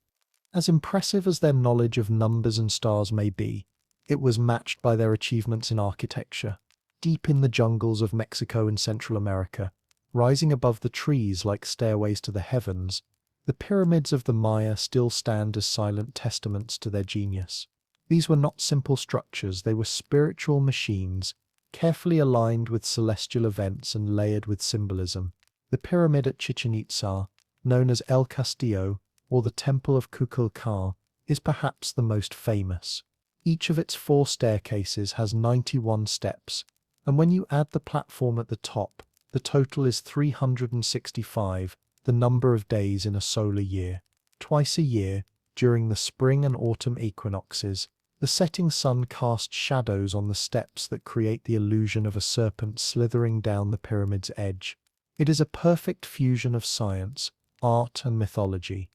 As impressive as their knowledge of numbers and stars may be, it was matched by their achievements in architecture. Deep in the jungles of Mexico and Central America, rising above the trees like stairways to the heavens, the pyramids of the Maya still stand as silent testaments to their genius. These were not simple structures, they were spiritual machines, carefully aligned with celestial events and layered with symbolism. The pyramid at Chichen Itza, known as El Castillo, or the Temple of Kukulkan, is perhaps the most famous. Each of its 4 staircases has 91 steps, and when you add the platform at the top, the total is 365, the number of days in a solar year. Twice a year, during the spring and autumn equinoxes, the setting sun casts shadows on the steps that create the illusion of a serpent slithering down the pyramid's edge. It is a perfect fusion of science, art, and mythology.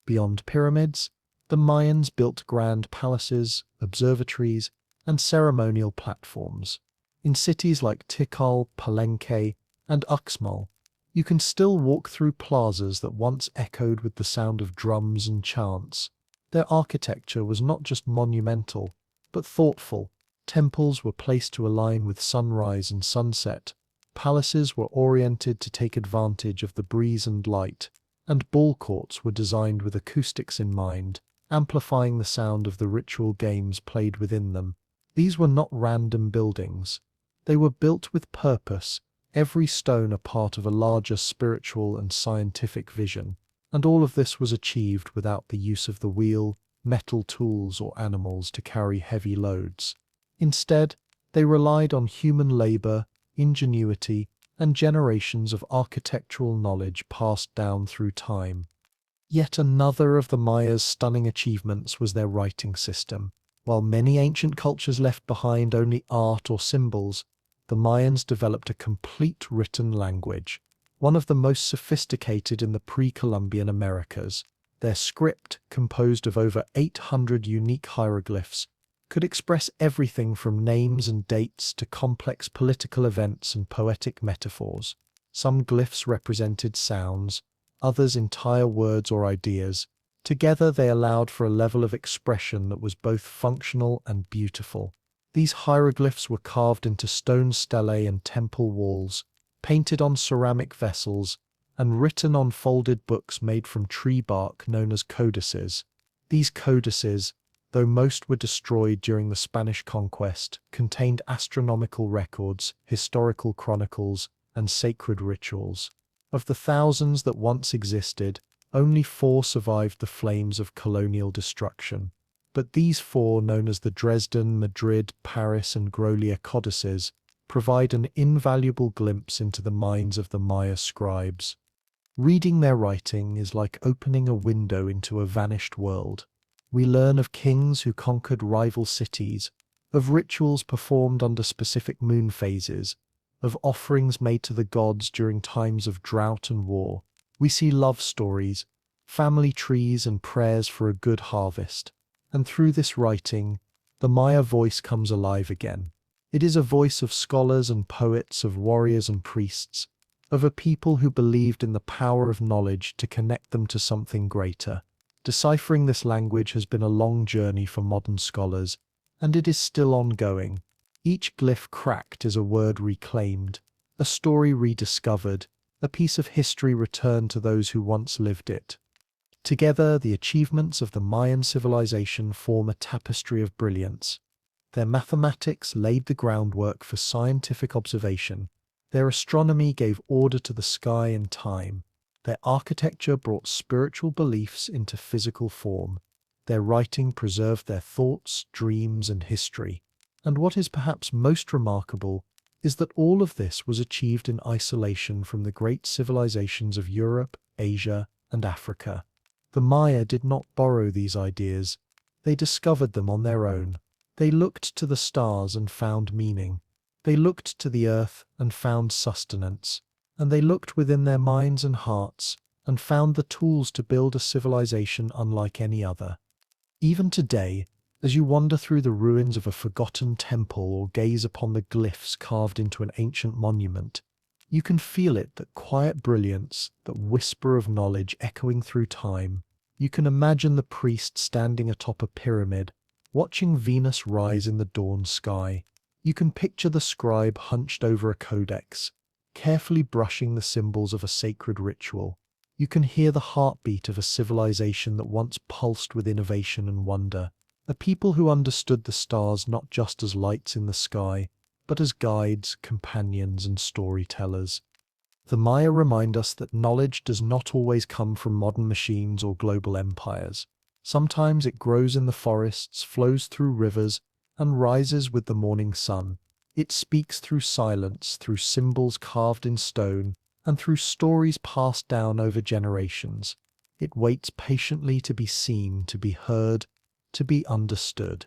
Beyond pyramids, the Mayans built grand palaces, observatories, and ceremonial platforms. In cities like Tikal, Palenque, and Uxmal, you can still walk through plazas that once echoed with the sound of drums and chants. Their architecture was not just monumental, but thoughtful. Temples were placed to align with sunrise and sunset. Palaces were oriented to take advantage of the breeze and light, and ball courts were designed with acoustics in mind, amplifying the sound of the ritual games played within them. These were not random buildings. They were built with purpose, every stone a part of a larger spiritual and scientific vision, and all of this was achieved without the use of the wheel, metal tools, or animals to carry heavy loads. Instead, they relied on human labor, ingenuity, and generations of architectural knowledge passed down through time. Yet another of the Mayas' stunning achievements was their writing system. While many ancient cultures left behind only art or symbols, the Mayans developed a complete written language, one of the most sophisticated in the pre-Columbian Americas. Their script, composed of over 800 unique hieroglyphs, could express everything from names and dates to complex political events and poetic metaphors. Some glyphs represented sounds, others entire words or ideas. Together they allowed for a level of expression that was both functional and beautiful. These hieroglyphs were carved into stone stelae and temple walls, painted on ceramic vessels, and written on folded books made from tree bark known as codices. These codices, though most were destroyed during the Spanish conquest, contained astronomical records, historical chronicles, and sacred rituals. Of the thousands that once existed, only 4 survived the flames of colonial destruction. But these 4, known as the Dresden, Madrid, Paris, and Grolier codices, provide an invaluable glimpse into the minds of the Maya scribes. Reading their writing is like opening a window into a vanished world. We learn of kings who conquered rival cities, of rituals performed under specific moon phases, of offerings made to the gods during times of drought and war. We see love stories, family trees, and prayers for a good harvest. And through this writing, the Maya voice comes alive again. It is a voice of scholars and poets, of warriors and priests, of a people who believed in the power of knowledge to connect them to something greater. Deciphering this language has been a long journey for modern scholars, and it is still ongoing. Each glyph cracked is a word reclaimed, a story rediscovered, a piece of history returned to those who once lived it. Together, the achievements of the Mayan civilization form a tapestry of brilliance. Their mathematics laid the groundwork for scientific observation. Their astronomy gave order to the sky and time. Their architecture brought spiritual beliefs into physical form. Their writing preserved their thoughts, dreams, and history. And what is perhaps most remarkable is that all of this was achieved in isolation from the great civilizations of Europe, Asia, and Africa. The Maya did not borrow these ideas. They discovered them on their own. They looked to the stars and found meaning. They looked to the earth and found sustenance. And they looked within their minds and hearts and found the tools to build a civilization unlike any other. Even today, as you wander through the ruins of a forgotten temple or gaze upon the glyphs carved into an ancient monument, you can feel it, that quiet brilliance, that whisper of knowledge echoing through time. You can imagine the priest standing atop a pyramid, watching Venus rise in the dawn sky. You can picture the scribe hunched over a codex, carefully brushing the symbols of a sacred ritual. You can hear the heartbeat of a civilization that once pulsed with innovation and wonder, a people who understood the stars not just as lights in the sky, but as guides, companions, and storytellers. The Maya remind us that knowledge does not always come from modern machines or global empires. Sometimes it grows in the forests, flows through rivers, and rises with the morning sun. It speaks through silence, through symbols carved in stone, and through stories passed down over generations. It waits patiently to be seen, to be heard, to be understood.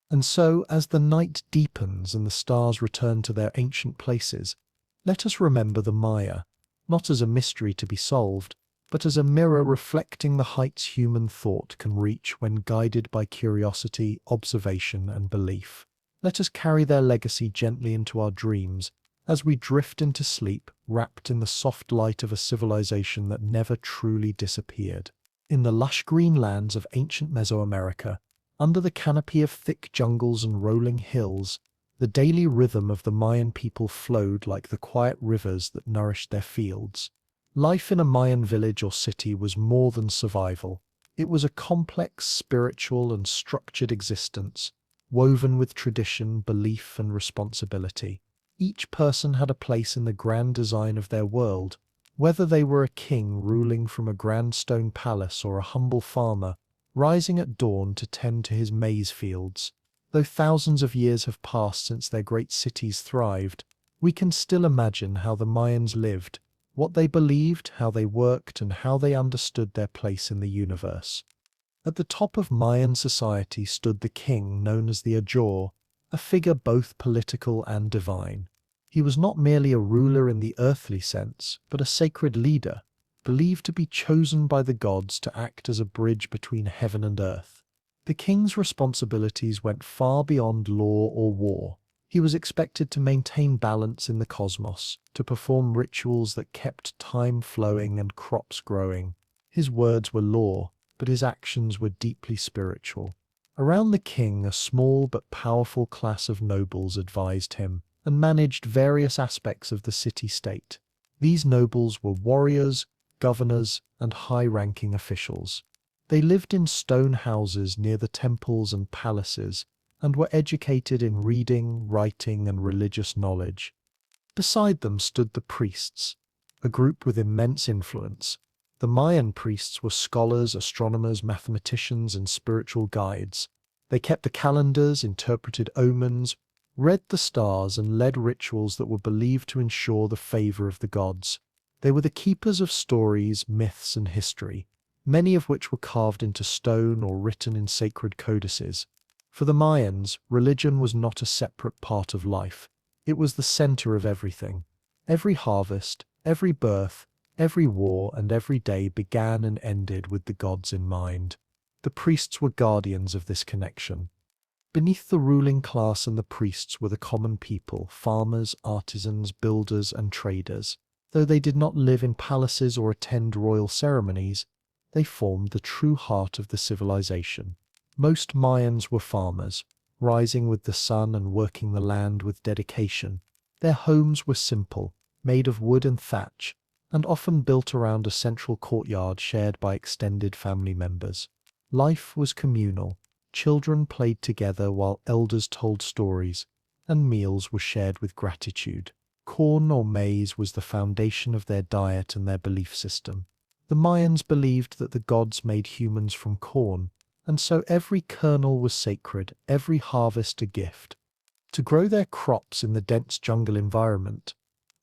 And so, as the night deepens and the stars return to their ancient places, let us remember the Maya, not as a mystery to be solved, but as a mirror reflecting the heights human thought can reach when guided by curiosity, observation, and belief. Let us carry their legacy gently into our dreams as we drift into sleep, wrapped in the soft light of a civilization that never truly disappeared. In the lush green lands of ancient Mesoamerica, Under the canopy of thick jungles and rolling hills, the daily rhythm of the Mayan people flowed like the quiet rivers that nourished their fields. Life in a Mayan village or city was more than survival. It was a complex, spiritual, and structured existence, woven with tradition, belief, and responsibility. Each person had a place in the grand design of their world, whether they were a king ruling from a grand stone palace or a humble farmer rising at dawn to tend to his maize fields. Though thousands of years have passed since their great cities thrived, we can still imagine how the Mayans lived, what they believed, how they worked, and how they understood their place in the universe. At the top of Mayan society stood the king known as the Ajor, a figure both political and divine. He was not merely a ruler in the earthly sense, but a sacred leader, believed to be chosen by the gods to act as a bridge between heaven and earth. The king's responsibilities went far beyond law or war. He was expected to maintain balance in the cosmos, to perform rituals that kept time flowing and crops growing. His words were law, but his actions were deeply spiritual. Around the king, a small but powerful class of nobles advised him and managed various aspects of the city-state. These nobles were warriors, governors, and high-ranking officials. They lived in stone houses near the temples and palaces, and were educated in reading, writing, and religious knowledge. Beside them stood the priests, a group with immense influence. The Mayan priests were scholars, astronomers, mathematicians, and spiritual guides. They kept the calendars, interpreted omens, read the stars, and led rituals that were believed to ensure the favor of the gods. They were the keepers of stories, myths, and history, many of which were carved into stone or written in sacred codices. For the Mayans, religion was not a separate part of life. It was the center of everything. Every harvest, every birth, every war, and every day began and ended with the gods in mind. The priests were guardians of this connection. Beneath the ruling class and the priests were the common people, farmers, artisans, builders, and traders. Though they did not live in palaces or attend royal ceremonies, they formed the true heart of the civilization. Most Mayans were farmers, rising with the sun and working the land with dedication. Their homes were simple, made of wood and thatch, and often built around a central courtyard shared by extended family members. Life was communal. Children played together while elders told stories, and meals were shared with gratitude. Corn or maize was the foundation of their diet and their belief system. The Mayans believed that the gods made humans from corn, and so every kernel was sacred, every harvest a gift. To grow their crops in the dense jungle environment,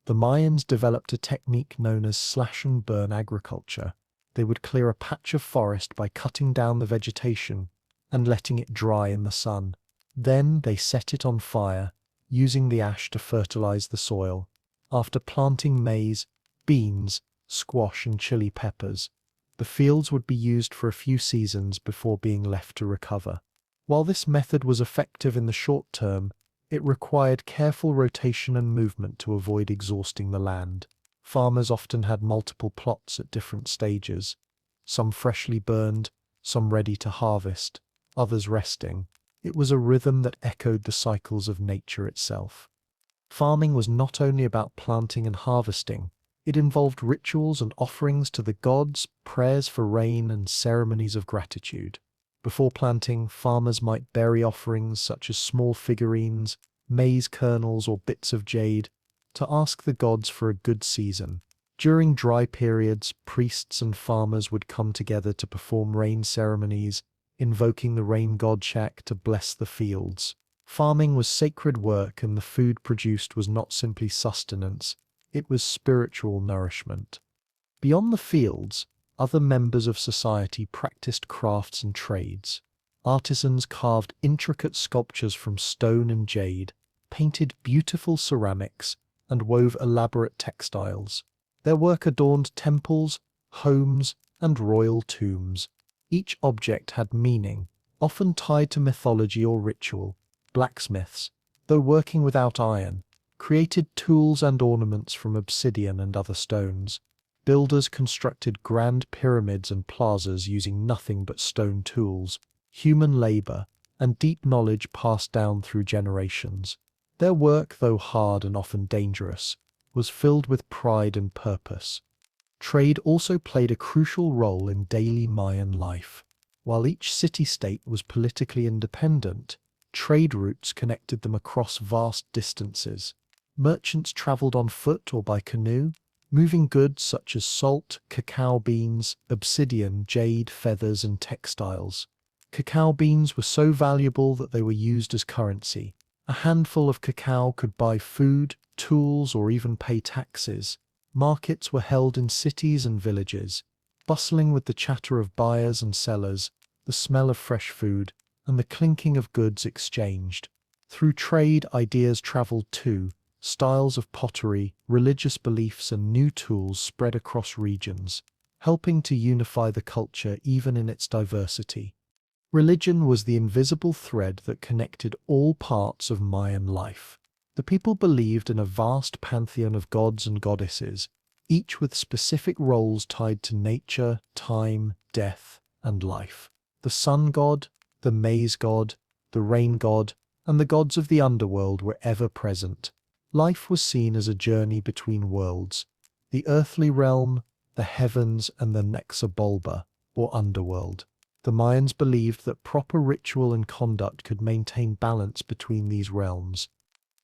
the Mayans developed a technique known as slash-and-burn agriculture. They would clear a patch of forest by cutting down the vegetation and letting it dry in the sun. Then they set it on fire, using the ash to fertilize the soil. After planting maize, beans, squash, and chili peppers, the fields would be used for a few seasons before being left to recover. While this method was effective in the short term, it required careful rotation and movement to avoid exhausting the land. Farmers often had multiple plots at different stages, some freshly burned, some ready to harvest, others resting. It was a rhythm that echoed the cycles of nature itself. Farming was not only about planting and harvesting, it involved rituals and offerings to the gods, prayers for rain, and ceremonies of gratitude. Before planting, farmers might bury offerings such as small figurines, maize kernels, or bits of jade to ask the gods for a good season. During dry periods, priests and farmers would come together to perform rain ceremonies, invoking the rain god Shak to bless the fields. Farming was sacred work, and the food produced was not simply sustenance, it was spiritual nourishment. Beyond the fields, other members of society practiced crafts and trades. Artisans carved intricate sculptures from stone and jade, painted beautiful ceramics, and wove elaborate textiles. Their work adorned temples, homes, and royal tombs. Each object had meaning, often tied to mythology or ritual. Blacksmiths, though working without iron, created tools and ornaments from obsidian and other stones. Builders constructed grand pyramids and plazas using nothing but stone tools. human labor, and deep knowledge passed down through generations. Their work, though hard and often dangerous, was filled with pride and purpose. Trade also played a crucial role in daily Mayan life. While each city-state was politically independent, trade routes connected them across vast distances. Merchants traveled on foot or by canoe, moving goods such as salt, cacao beans, obsidian, jade, feathers, and textiles. Cacao beans were so valuable that they were used as currency. A handful of cacao could buy food, tools, or even pay taxes. Markets were held in cities and villages, bustling with the chatter of buyers and sellers, the smell of fresh food, and the clinking of goods exchanged. Through trade, ideas traveled too. Styles of pottery, religious beliefs, and new tools spread across regions, helping to unify the culture even in its diversity. Religion was the invisible thread that connected all parts of Mayan life. The people believed in a vast pantheon of gods and goddesses, each with specific roles tied to nature, time, death, and life. The sun god, the maize god, the rain god, and the gods of the underworld were ever present. Life was seen as a journey between worlds, the earthly realm, the heavens, and the Nexabolba, or underworld. The Mayans believed that proper ritual and conduct could maintain balance between these realms.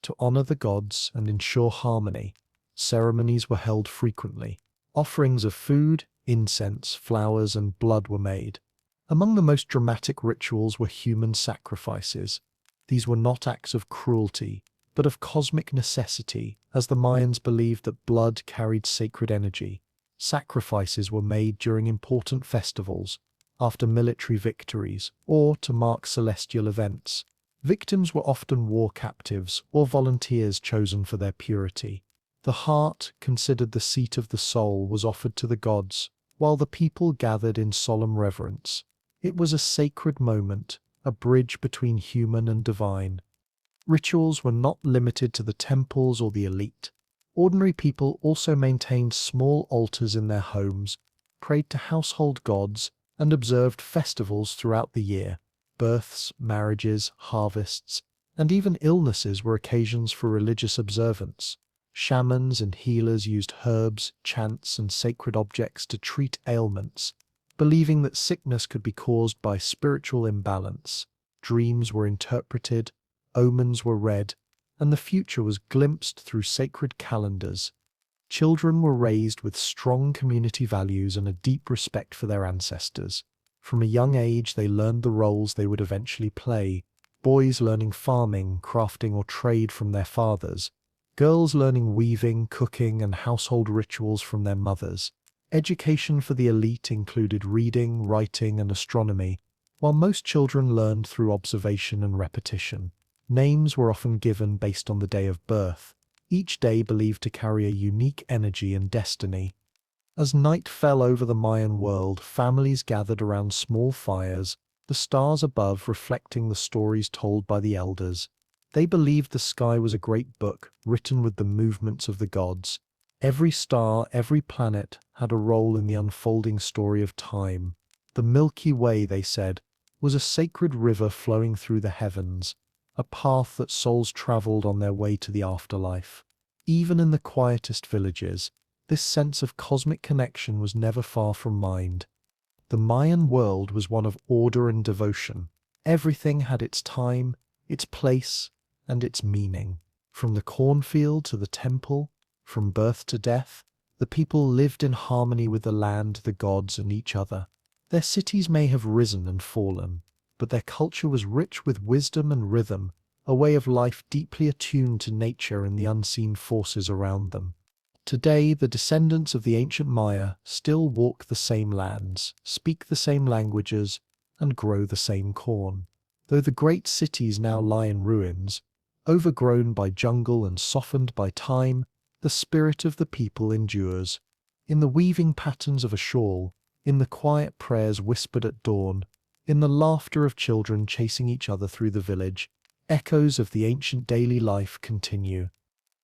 To honor the gods and ensure harmony, ceremonies were held frequently. Offerings of food, incense, flowers, and blood were made. Among the most dramatic rituals were human sacrifices. These were not acts of cruelty, but of cosmic necessity, as the Mayans believed that blood carried sacred energy. Sacrifices were made during important festivals, after military victories, or to mark celestial events. Victims were often war captives or volunteers chosen for their purity. The heart, considered the seat of the soul, was offered to the gods, while the people gathered in solemn reverence. It was a sacred moment, a bridge between human and divine. Rituals were not limited to the temples or the elite. Ordinary people also maintained small altars in their homes, prayed to household gods, and observed festivals throughout the year. Births, marriages, harvests, and even illnesses were occasions for religious observance. Shamans and healers used herbs, chants, and sacred objects to treat ailments, believing that sickness could be caused by spiritual imbalance. Dreams were interpreted, omens were read, and the future was glimpsed through sacred calendars. Children were raised with strong community values and a deep respect for their ancestors. From a young age, they learned the roles they would eventually play, boys learning farming, crafting, or trade from their fathers, girls learning weaving, cooking, and household rituals from their mothers. Education for the elite included reading, writing, and astronomy, while most children learned through observation and repetition. Names were often given based on the day of birth, each day believed to carry a unique energy and destiny. As night fell over the Mayan world, families gathered around small fires, the stars above reflecting the stories told by the elders. They believed the sky was a great book, written with the movements of the gods. Every star, every planet, had a role in the unfolding story of time. The Milky Way, they said, was a sacred river flowing through the heavens, a path that souls traveled on their way to the afterlife. Even in the quietest villages, this sense of cosmic connection was never far from mind. The Mayan world was one of order and devotion. Everything had its time, its place, and its meaning. From the cornfield to the temple, from birth to death, the people lived in harmony with the land, the gods, and each other. Their cities may have risen and fallen, but their culture was rich with wisdom and rhythm, a way of life deeply attuned to nature and the unseen forces around them. Today, the descendants of the ancient Maya still walk the same lands, speak the same languages, and grow the same corn. Though the great cities now lie in ruins, overgrown by jungle and softened by time, the spirit of the people endures. In the weaving patterns of a shawl, in the quiet prayers whispered at dawn, in the laughter of children chasing each other through the village, echoes of the ancient daily life continue.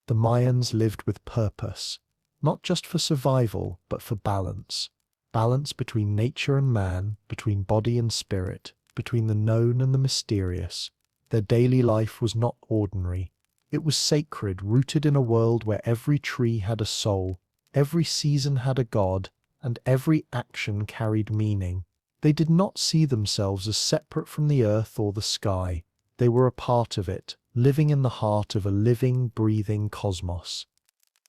The Mayans lived with purpose, not just for survival, but for balance. Balance between nature and man, between body and spirit. drift between the known and the mysterious. Their daily life was not ordinary. It was sacred, rooted in a world where every tree had a soul, every season had a god, and every action carried meaning. They did not see themselves as separate from the earth or the sky. They were a part of it, living in the heart of a living, breathing cosmos.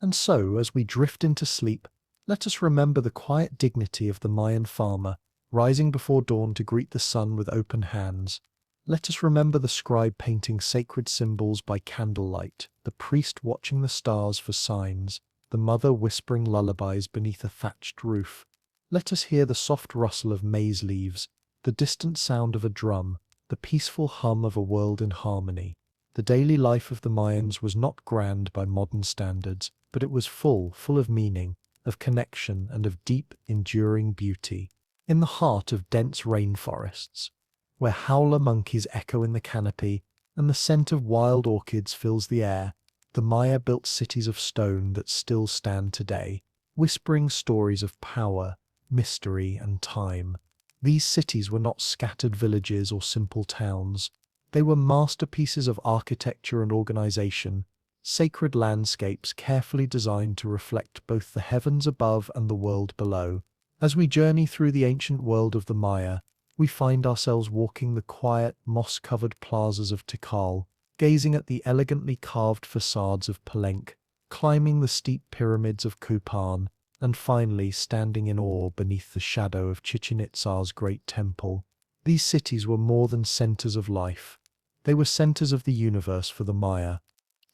And so, as we drift into sleep, let us remember the quiet dignity of the Mayan farmer, rising before dawn to greet the sun with open hands. Let us remember the scribe painting sacred symbols by candlelight, the priest watching the stars for signs, the mother whispering lullabies beneath a thatched roof. Let us hear the soft rustle of maize leaves, the distant sound of a drum, the peaceful hum of a world in harmony. The daily life of the Mayans was not grand by modern standards, but it was full of meaning, of connection, and of deep, enduring beauty. In the heart of dense rainforests, where howler monkeys echo in the canopy and the scent of wild orchids fills the air, the Maya built cities of stone that still stand today, whispering stories of power, mystery, and time. These cities were not scattered villages or simple towns. They were masterpieces of architecture and organization, sacred landscapes carefully designed to reflect both the heavens above and the world below. As we journey through the ancient world of the Maya, we find ourselves walking the quiet, moss-covered plazas of Tikal, gazing at the elegantly carved facades of Palenque, climbing the steep pyramids of Kupan, and finally standing in awe beneath the shadow of Chichen Itza's great temple. These cities were more than centers of life. They were centers of the universe for the Maya.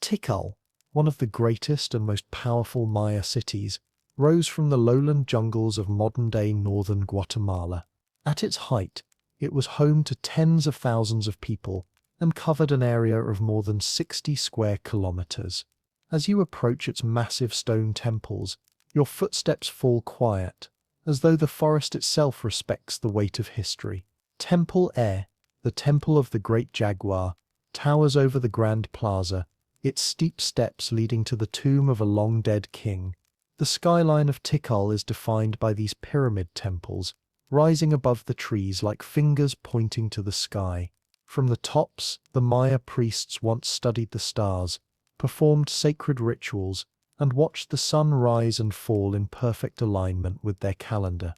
Tikal, one of the greatest and most powerful Maya cities, rose from the lowland jungles of modern-day northern Guatemala. At its height, it was home to tens of thousands of people and covered an area of more than 60 square kilometers. As you approach its massive stone temples, your footsteps fall quiet, as though the forest itself respects the weight of history. Temple Air, the temple of the Great Jaguar, towers over the Grand Plaza, its steep steps leading to the tomb of a long-dead king. The skyline of Tikal is defined by these pyramid temples, rising above the trees like fingers pointing to the sky. From the tops, the Maya priests once studied the stars, performed sacred rituals, and watched the sun rise and fall in perfect alignment with their calendar.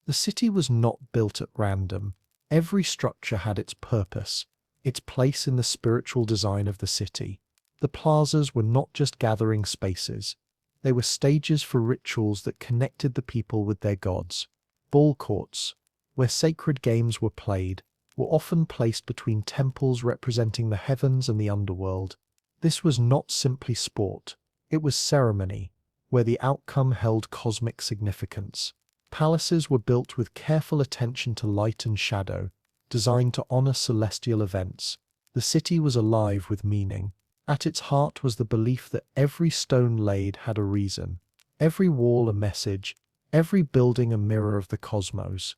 The city was not built at random. Every structure had its purpose, its place in the spiritual design of the city. The plazas were not just gathering spaces. They were stages for rituals that connected the people with their gods. Ball courts, where sacred games were played, were often placed between temples representing the heavens and the underworld. This was not simply sport. It was ceremony, where the outcome held cosmic significance. Palaces were built with careful attention to light and shadow, designed to honor celestial events. The city was alive with meaning. At its heart was the belief that every stone laid had a reason, every wall a message, every building a mirror of the cosmos.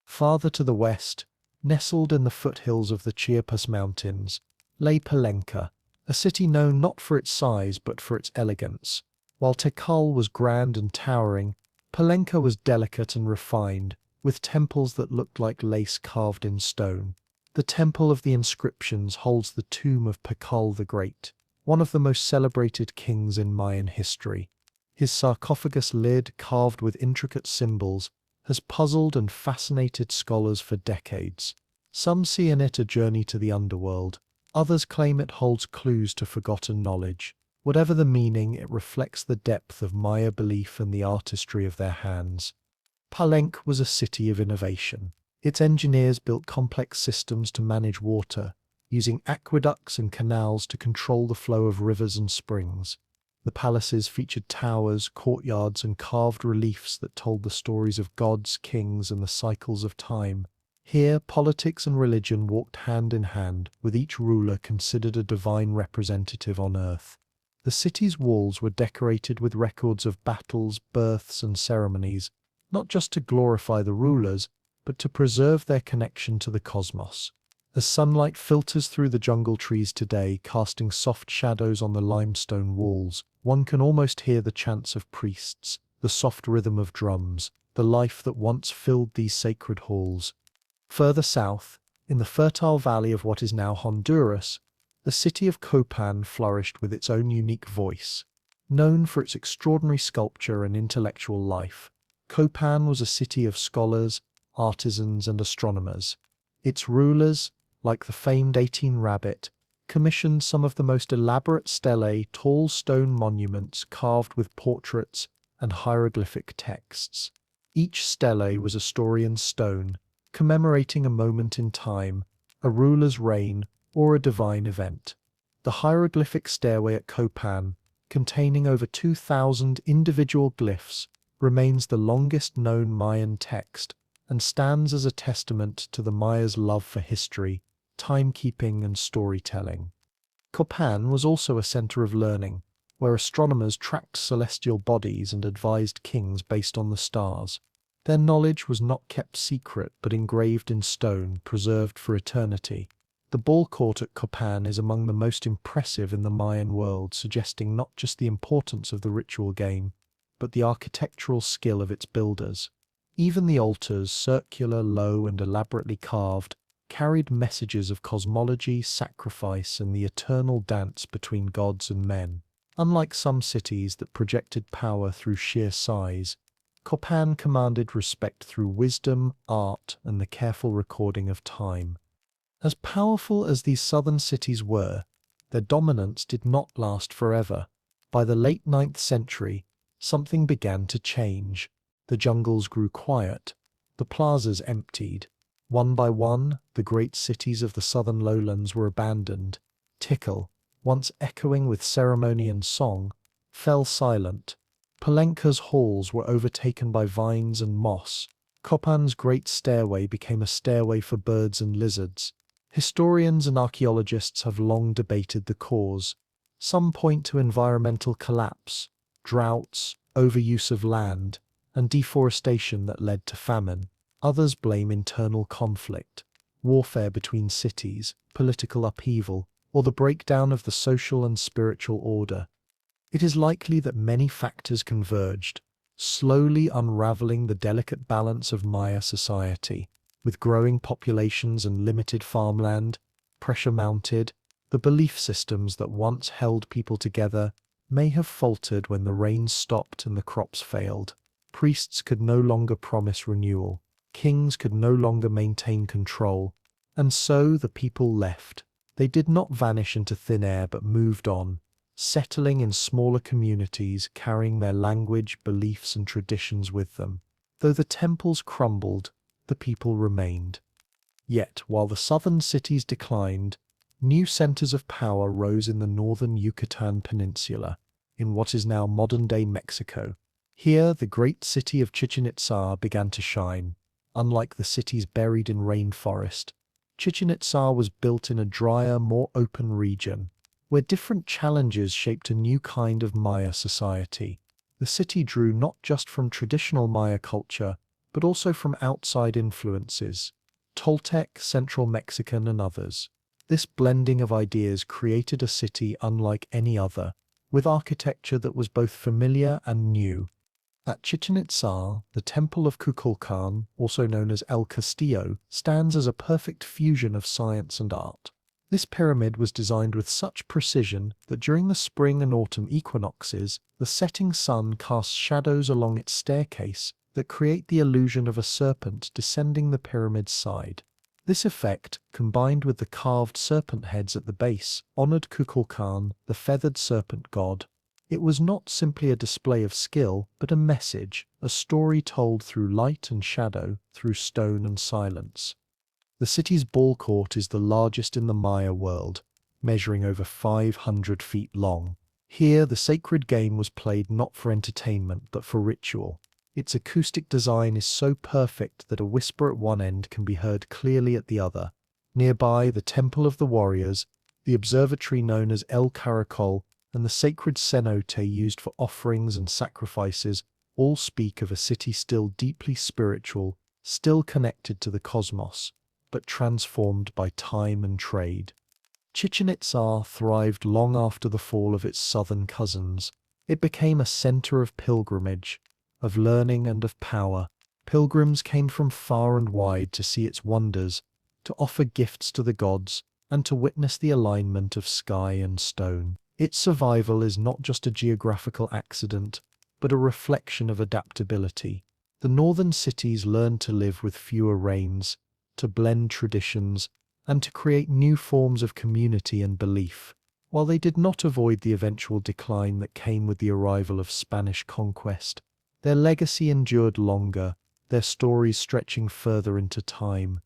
Farther to the west, nestled in the foothills of the Chiapas Mountains, lay Palenque, a city known not for its size but for its elegance. While Tikal was grand and towering, Palenque was delicate and refined, with temples that looked like lace carved in stone. The Temple of the Inscriptions holds the tomb of Pakal the Great, one of the most celebrated kings in Mayan history. His sarcophagus lid, carved with intricate symbols, has puzzled and fascinated scholars for decades. Some see in it a journey to the underworld. Others claim it holds clues to forgotten knowledge. Whatever the meaning, it reflects the depth of Maya belief and the artistry of their hands. Palenque was a city of innovation. Its engineers built complex systems to manage water, using aqueducts and canals to control the flow of rivers and springs. The palaces featured towers, courtyards, and carved reliefs that told the stories of gods, kings, and the cycles of time. Here, politics and religion walked hand in hand, with each ruler considered a divine representative on earth. The city's walls were decorated with records of battles, births, and ceremonies, not just to glorify the rulers, but to preserve their connection to the cosmos. As sunlight filters through the jungle trees today, casting soft shadows on the limestone walls, one can almost hear the chants of priests, the soft rhythm of drums, the life that once filled these sacred halls. Further south, In the fertile valley of what is now Honduras, the city of Copan flourished with its own unique voice. Known for its extraordinary sculpture and intellectual life, Copan was a city of scholars, artisans, and astronomers. Its rulers, like the famed 18 Rabbit, commissioned some of the most elaborate stelae, tall stone monuments carved with portraits and hieroglyphic texts. Each stele was a story in stone, commemorating a moment in time, a ruler's reign, or a divine event. The hieroglyphic stairway at Copan, containing over 2,000 individual glyphs, remains the longest known Mayan text and stands as a testament to the Mayas' love for history, timekeeping, and storytelling. Copan was also a center of learning, where astronomers tracked celestial bodies and advised kings based on the stars. Their knowledge was not kept secret but engraved in stone, preserved for eternity. The ball court at Copan is among the most impressive in the Mayan world, suggesting not just the importance of the ritual game, but the architectural skill of its builders. Even the altars, circular, low, and elaborately carved, carried messages of cosmology, sacrifice, and the eternal dance between gods and men. Unlike some cities that projected power through sheer size, Copan commanded respect through wisdom, art, and the careful recording of time. As powerful as these southern cities were, their dominance did not last forever. By the late 9th century, something began to change. The jungles grew quiet, the plazas emptied. One by one, the great cities of the southern lowlands were abandoned. Tikal, once echoing with ceremony and song, fell silent. Palenque's halls were overtaken by vines and moss. Copan's great stairway became a stairway for birds and lizards. Historians and archaeologists have long debated the cause. Some point to environmental collapse, droughts, overuse of land, and deforestation that led to famine. Others blame internal conflict, warfare between cities, political upheaval, or the breakdown of the social and spiritual order. It is likely that many factors converged, slowly unraveling the delicate balance of Maya society. With growing populations and limited farmland, pressure mounted, the belief systems that once held people together may have faltered when the rains stopped and the crops failed. Priests could no longer promise renewal. Kings could no longer maintain control. And so the people left. They did not vanish into thin air but moved on, settling in smaller communities, carrying their language, beliefs, and traditions with them. Though the temples crumbled, the people remained. Yet, while the southern cities declined, new centers of power rose in the northern Yucatan Peninsula, in what is now modern-day Mexico. Here, the great city of Chichen Itza began to shine. Unlike the cities buried in rainforest, Chichen Itza was built in a drier, more open region, where different challenges shaped a new kind of Maya society. The city drew not just from traditional Maya culture, but also from outside influences, Toltec, Central Mexican, and others. This blending of ideas created a city unlike any other, with architecture that was both familiar and new. At Chichen Itza, the Temple of Kukulkan, also known as El Castillo, stands as a perfect fusion of science and art. This pyramid was designed with such precision that during the spring and autumn equinoxes, the setting sun casts shadows along its staircase that create the illusion of a serpent descending the pyramid's side. This effect, combined with the carved serpent heads at the base, honored Kukulkan, the feathered serpent god. It was not simply a display of skill, but a message, a story told through light and shadow, through stone and silence. The city's ball court is the largest in the Maya world, measuring over 500 feet long. Here, the sacred game was played not for entertainment, but for ritual. Its acoustic design is so perfect that a whisper at one end can be heard clearly at the other. Nearby, the Temple of the Warriors, the observatory known as El Caracol, and the sacred cenote used for offerings and sacrifices all speak of a city still deeply spiritual, still connected to the cosmos, but transformed by time and trade. Chichen Itza thrived long after the fall of its southern cousins. It became a center of pilgrimage, of learning and of power. Pilgrims came from far and wide to see its wonders, to offer gifts to the gods, and to witness the alignment of sky and stone. Its survival is not just a geographical accident, but a reflection of adaptability. The northern cities learned to live with fewer rains, to blend traditions, and to create new forms of community and belief. While they did not avoid the eventual decline that came with the arrival of Spanish conquest, their legacy endured longer, their stories stretching further into time.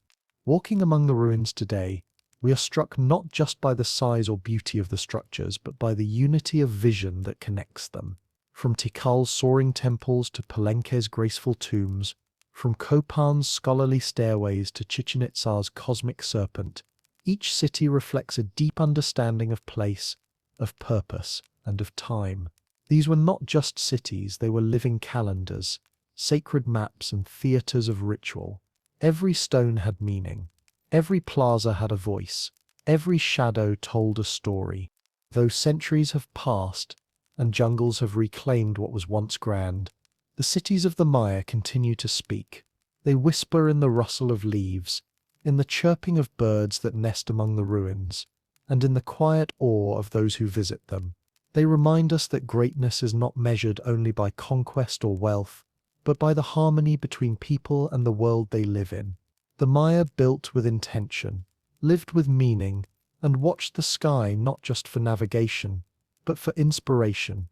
Walking among the ruins today, we are struck not just by the size or beauty of the structures, but by the unity of vision that connects them. From Tikal's soaring temples to Palenque's graceful tombs, from Copan's scholarly stairways to Chichen Itza's cosmic serpent, each city reflects a deep understanding of place, of purpose, and of time. These were not just cities, they were living calendars, sacred maps and theatres of ritual. Every stone had meaning. Every plaza had a voice. Every shadow told a story. Though centuries have passed, and jungles have reclaimed what was once grand, the cities of the Maya continue to speak. They whisper in the rustle of leaves, in the chirping of birds that nest among the ruins, and in the quiet awe of those who visit them. They remind us that greatness is not measured only by conquest or wealth, but by the harmony between people and the world they live in. The Maya built with intention, lived with meaning, and watched the sky not just for navigation, but for inspiration.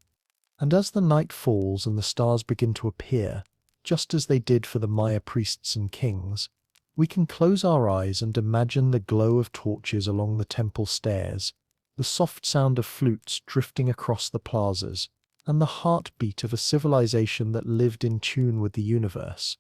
And as the night falls and the stars begin to appear, just as they did for the Maya priests and kings, we can close our eyes and imagine the glow of torches along the temple stairs, the soft sound of flutes drifting across the plazas, and the heartbeat of a civilization that lived in tune with the universe.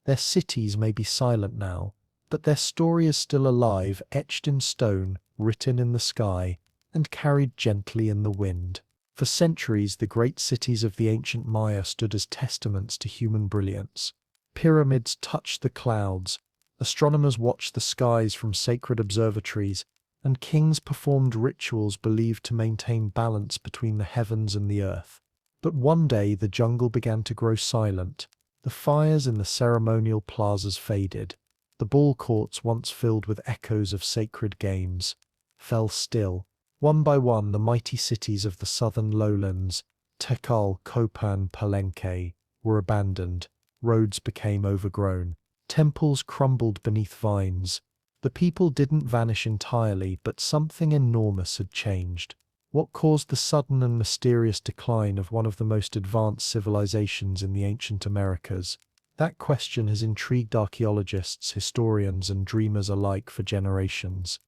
Their cities may be silent now, but their story is still alive, etched in stone, written in the sky, and carried gently in the wind. For centuries, the great cities of the ancient Maya stood as testaments to human brilliance. Pyramids touched the clouds, astronomers watched the skies from sacred observatories, and kings performed rituals believed to maintain balance between the heavens and the earth. But one day the jungle began to grow silent. The fires in the ceremonial plazas faded. The ball courts, once filled with echoes of sacred games, fell still. One by one, the mighty cities of the southern lowlands, Tikal, Copan, Palenque, were abandoned. Roads became overgrown. Temples crumbled beneath vines. The people didn't vanish entirely, but something enormous had changed. What caused the sudden and mysterious decline of one of the most advanced civilizations in the ancient Americas? That question has intrigued archaeologists, historians, and dreamers alike for generations.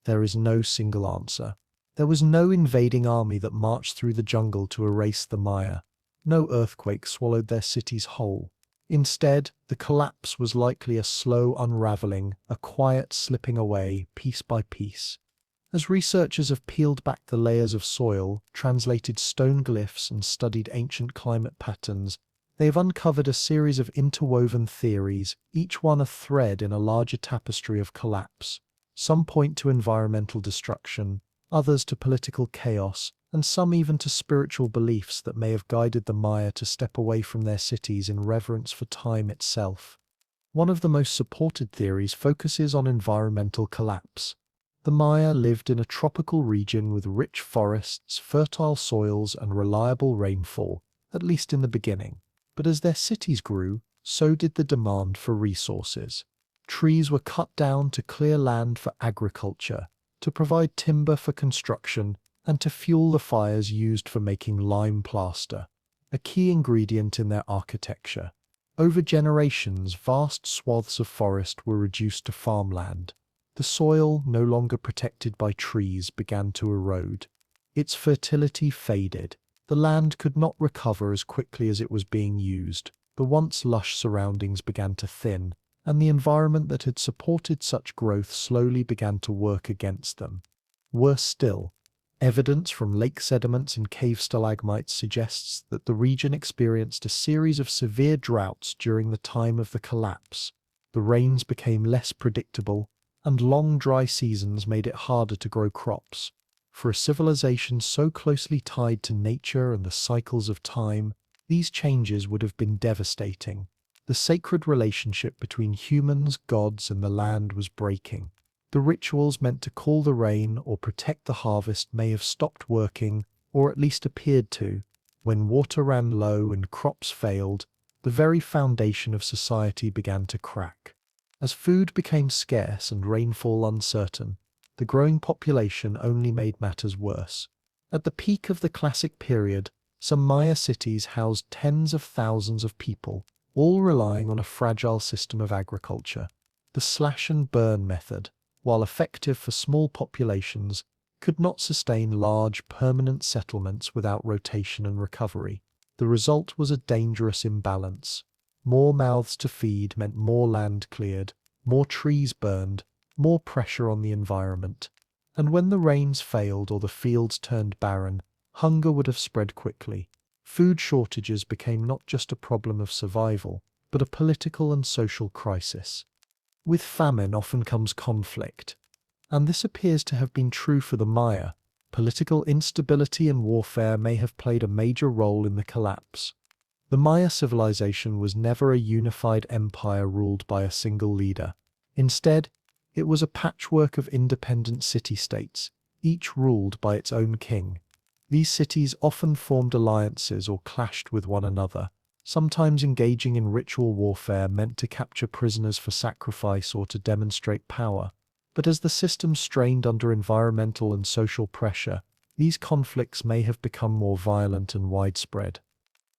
There is no single answer. There was no invading army that marched through the jungle to erase the Maya. No earthquake swallowed their cities whole. Instead, the collapse was likely a slow unraveling, a quiet slipping away, piece by piece. As researchers have peeled back the layers of soil, translated stone glyphs, and studied ancient climate patterns, they have uncovered a series of interwoven theories, each one a thread in a larger tapestry of collapse. Some point to environmental destruction, others to political chaos, and some even to spiritual beliefs that may have guided the Maya to step away from their cities in reverence for time itself. One of the most supported theories focuses on environmental collapse. The Maya lived in a tropical region with rich forests, fertile soils, and reliable rainfall, at least in the beginning. But as their cities grew, so did the demand for resources. Trees were cut down to clear land for agriculture, to provide timber for construction, and to fuel the fires used for making lime plaster, a key ingredient in their architecture. Over generations, vast swaths of forest were reduced to farmland. The soil, no longer protected by trees, began to erode. Its fertility faded. The land could not recover as quickly as it was being used. The once lush surroundings began to thin, and the environment that had supported such growth slowly began to work against them. Worse still, evidence from lake sediments and cave stalagmites suggests that the region experienced a series of severe droughts during the time of the collapse. The rains became less predictable, and long dry seasons made it harder to grow crops. For a civilization so closely tied to nature and the cycles of time, these changes would have been devastating. The The sacred relationship between humans, gods, and the land was breaking. The rituals meant to call the rain or protect the harvest may have stopped working, or at least appeared to. When water ran low and crops failed, the very foundation of society began to crack. As food became scarce and rainfall uncertain, the growing population only made matters worse. At the peak of the classic period, some Maya cities housed tens of thousands of people, all relying on a fragile system of agriculture. The slash and burn method, while effective for small populations, could not sustain large, permanent settlements without rotation and recovery. The result was a dangerous imbalance. More mouths to feed meant more land cleared, more trees burned, more pressure on the environment. And when the rains failed or the fields turned barren, hunger would have spread quickly. Food shortages became not just a problem of survival, but a political and social crisis. With famine often comes conflict, and this appears to have been true for the Maya. Political instability and warfare may have played a major role in the collapse. The Maya civilization was never a unified empire ruled by a single leader. Instead, it was a patchwork of independent city-states, each ruled by its own king. These cities often formed alliances or clashed with one another, sometimes engaging in ritual warfare meant to capture prisoners for sacrifice or to demonstrate power. But as the system strained under environmental and social pressure, these conflicts may have become more violent and widespread.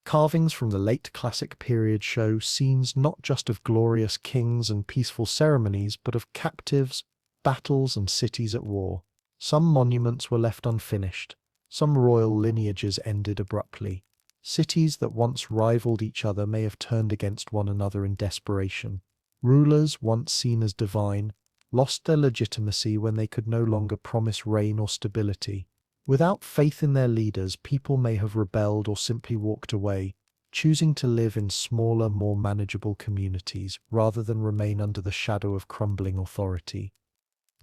Carvings from the late classic period show scenes not just of glorious kings and peaceful ceremonies, but of captives, battles, and cities at war. Some monuments were left unfinished. Some royal lineages ended abruptly. Cities that once rivaled each other may have turned against one another in desperation. Rulers, once seen as divine, lost their legitimacy when they could no longer promise reign or stability. Without faith in their leaders, people may have rebelled or simply walked away, choosing to live in smaller, more manageable communities rather than remain under the shadow of crumbling authority.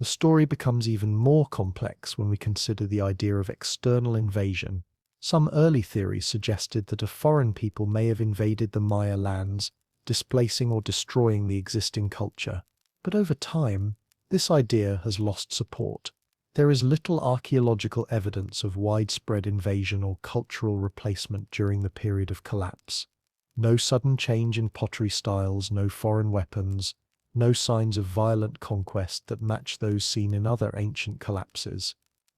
The story becomes even more complex when we consider the idea of external invasion. Some early theories suggested that a foreign people may have invaded the Maya lands, displacing or destroying the existing culture. But over time, this idea has lost support. There is little archaeological evidence of widespread invasion or cultural replacement during the period of collapse. No sudden change in pottery styles, no foreign weapons, no signs of violent conquest that match those seen in other ancient collapses.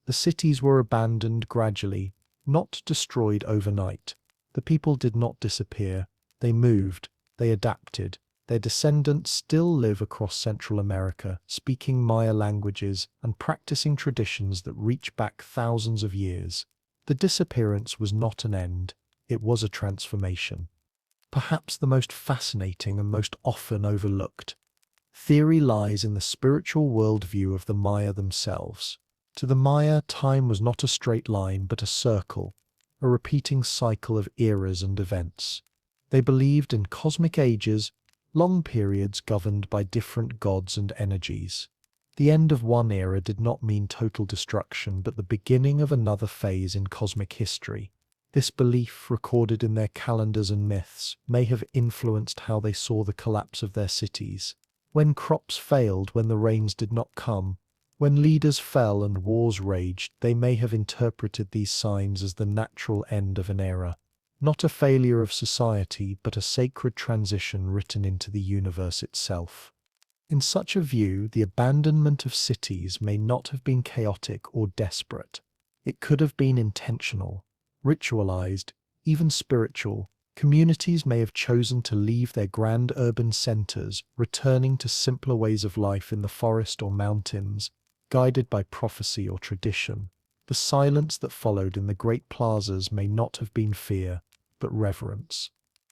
The cities were abandoned gradually, not destroyed overnight. The people did not disappear. They moved, they adapted. Their descendants still live across Central America, speaking Maya languages and practicing traditions that reach back thousands of years. The disappearance was not an end, it was a transformation. Perhaps the most fascinating and most often overlooked theory lies in the spiritual worldview of the Maya themselves. To the Maya, time was not a straight line but a circle, a repeating cycle of eras and events. They believed in cosmic ages, long periods governed by different gods and energies. The end of one era did not mean total destruction, but the beginning of another phase in cosmic history. This belief, recorded in their calendars and myths, may have influenced how they saw the collapse of their cities. When crops failed, when the rains did not come, when leaders fell and wars raged, they may have interpreted these signs as the natural end of an era. Not a failure of society, but a sacred transition written into the universe itself. In such a view, the abandonment of cities may not have been chaotic or desperate. It could have been intentional, ritualized, even spiritual. Communities may have chosen to leave their grand urban centers, returning to simpler ways of life in the forest or mountains, guided by prophecy or tradition. The silence that followed in the great plazas may not have been fear, but reverence.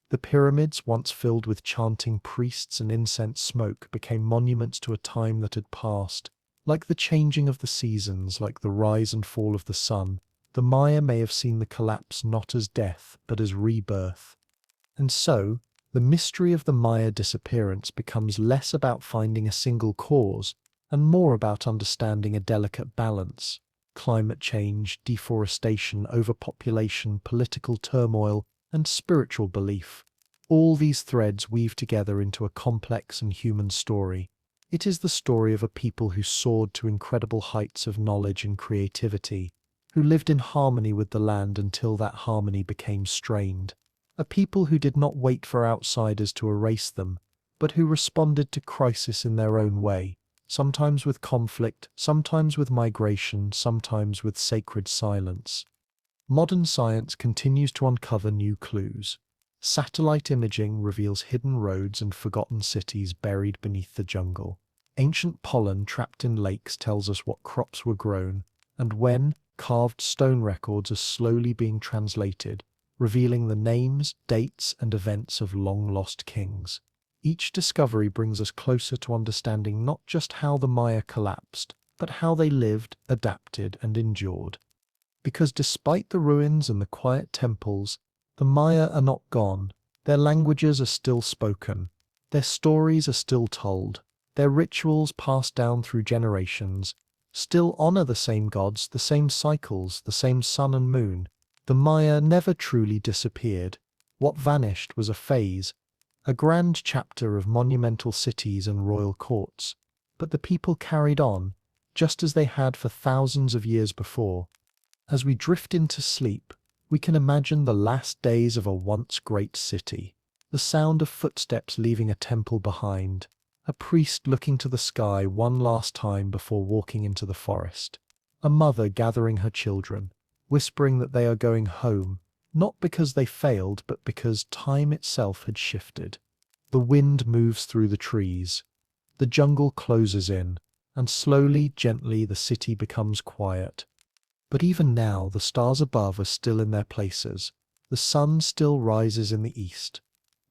The pyramids, once filled with chanting priests and incense smoke, became monuments to a time that had passed. Like the changing of the seasons, like the rise and fall of the sun, the Maya may have seen the collapse not as death, but as rebirth. And so, the mystery of the Maya disappearance becomes less about finding a single cause, and more about understanding a delicate balance. Climate change, deforestation, overpopulation, political turmoil, and spiritual belief. All these threads weave together into a complex and human story. It is the story of a people who soared to incredible heights of knowledge and creativity, who lived in harmony with the land until that harmony became strained. A people who did not wait for outsiders to erase them, but who responded to crisis in their own way, sometimes with conflict, sometimes with migration, sometimes with sacred silence. Modern science continues to uncover new clues. Satellite imaging reveals hidden roads and forgotten cities buried beneath the jungle. Ancient pollen trapped in lakes tells us what crops were grown, and when, carved stone records are slowly being translated, revealing the names, dates, and events of long-lost kings. Each discovery brings us closer to understanding not just how the Maya collapsed, but how they lived, adapted, and endured. Because despite the ruins and the quiet temples, the Maya are not gone. Their languages are still spoken. Their stories are still told. Their rituals passed down through generations still honor the same gods, the same cycles, the same sun and moon. The Maya never truly disappeared. What vanished was a phase, a grand chapter of monumental cities and royal courts. But the people carried on, just as they had for thousands of years before. As we drift into sleep, we can imagine the last days of a once great city. The sound of footsteps leaving a temple behind, a priest looking to the sky one last time before walking into the forest, a mother gathering her children, whispering that they are going home, not because they failed, but because time itself had shifted. The wind moves through the trees. The jungle closes in, and slowly, gently, the city becomes quiet. But even now, the stars above are still in their places. The sun still rises in the east.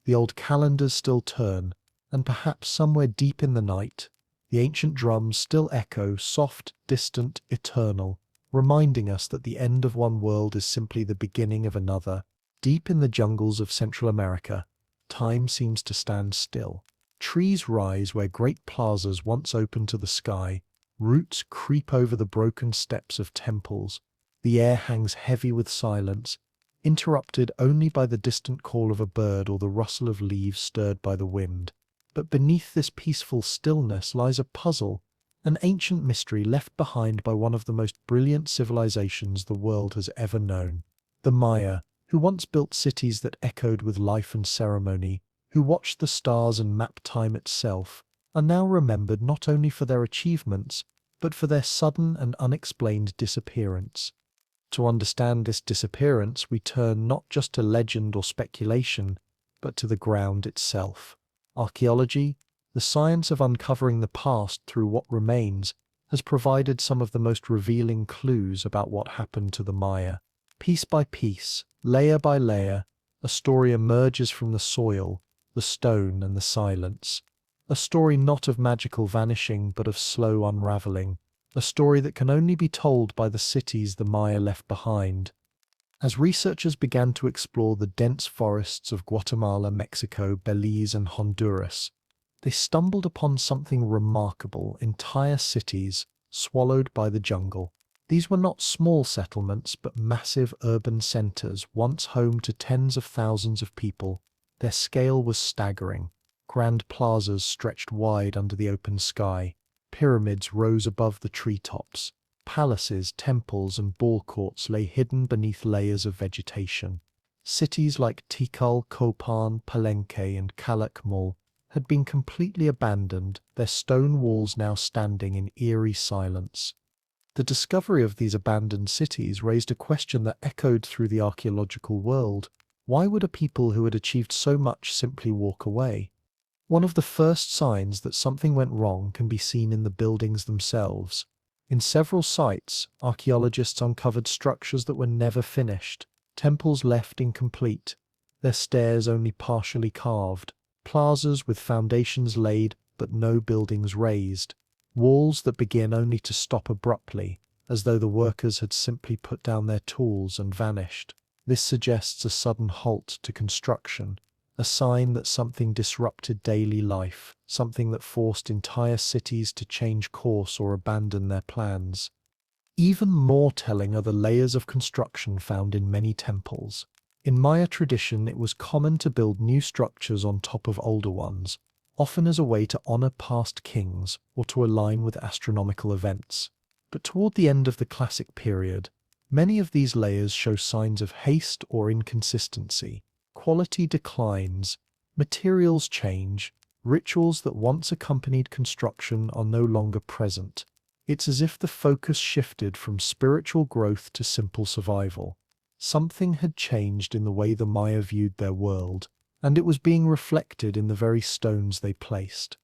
The old calendars still turn, and perhaps somewhere deep in the night, the ancient drums still echo, soft, distant, eternal, reminding us that the end of one world is simply the beginning of another. Deep in the jungles of Central America, time seems to stand still. Trees rise where great plazas once opened to the sky. Roots creep over the broken steps of temples. The air hangs heavy with silence, interrupted only by the distant call of a bird or the rustle of leaves stirred by the wind. But beneath this peaceful stillness lies a puzzle, an ancient mystery left behind by one of the most brilliant civilizations the world has ever known. The Maya, who once built cities that echoed with life and ceremony, who watched the stars and mapped time itself, are now remembered not only for their achievements, but for their sudden and unexplained disappearance. To understand this disappearance, we turn not just to legend or speculation, but to the ground itself. Archaeology, the science of uncovering the past through what remains, has provided some of the most revealing clues about what happened to the Maya. Piece by piece, layer by layer, a story emerges from the soil, the stone, and the silence. A story not of magical vanishing, but of slow unraveling. A story that can only be told by the cities the Maya left behind. As researchers began to explore the dense forests of Guatemala, Mexico, Belize, and Honduras, they stumbled upon something remarkable: entire cities swallowed by the jungle. These were not small settlements, but massive urban centers, once home to tens of thousands of people. Their scale was staggering. Grand plazas stretched wide under the open sky. Pyramids rose above the treetops. Palaces, temples, and ball courts lay hidden beneath layers of vegetation. Cities like Tikal, Copan, Palenque, and Calakmul had been completely abandoned, their stone walls now standing in eerie silence. The discovery of these abandoned cities raised a question that echoed through the archaeological world. Why would a people who had achieved so much simply walk away? One of the first signs that something went wrong can be seen in the buildings themselves. In several sites, archaeologists uncovered structures that were never finished, temples left incomplete, their stairs only partially carved, plazas with foundations laid but no buildings raised, walls that begin only to stop abruptly, as though the workers had simply put down their tools and vanished. This suggests a sudden halt to construction, a sign that something disrupted daily life, something that forced entire cities to change course or abandon their plans. Even more telling are the layers of construction found in many temples. In Maya tradition, it was common to build new structures on top of older ones, often as a way to honor past kings or to align with astronomical events. But toward the end of the classic period, many of these layers show signs of haste or inconsistency. Quality declines, materials change, rituals that once accompanied construction are no longer present. It's as if the focus shifted from spiritual growth to simple survival. Something had changed in the way the Maya viewed their world, and it was being reflected in the very stones they placed.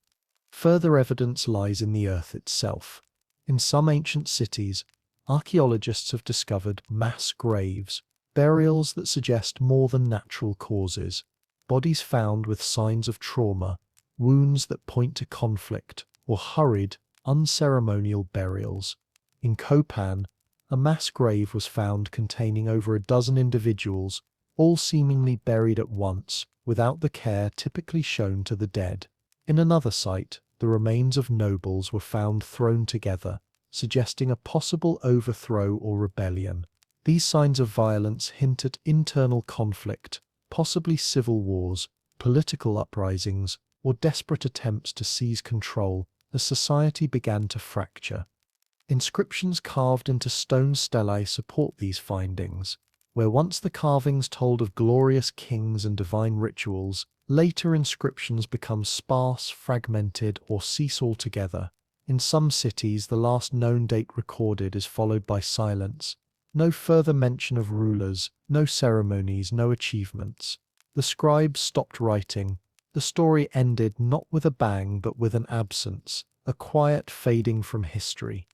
Further evidence lies in the earth itself. In some ancient cities, archaeologists have discovered mass graves, burials that suggest more than natural causes, bodies found with signs of trauma, wounds that point to conflict, or hurried, unceremonial burials. In Copan, a mass grave was found containing over a dozen individuals, all seemingly buried at once, without the care typically shown to the dead. In another site, the remains of nobles were found thrown together, suggesting a possible overthrow or rebellion. These signs of violence hint at internal conflict, possibly civil wars, political uprisings, or desperate attempts to seize control as society began to fracture. Inscriptions carved into stone stelae support these findings. Where once the carvings told of glorious kings and divine rituals, later inscriptions become sparse, fragmented, or cease altogether. In some cities, the last known date recorded is followed by silence. No further mention of rulers, no ceremonies, no achievements. The scribes stopped writing. The story ended not with a bang but with an absence, a quiet fading from history.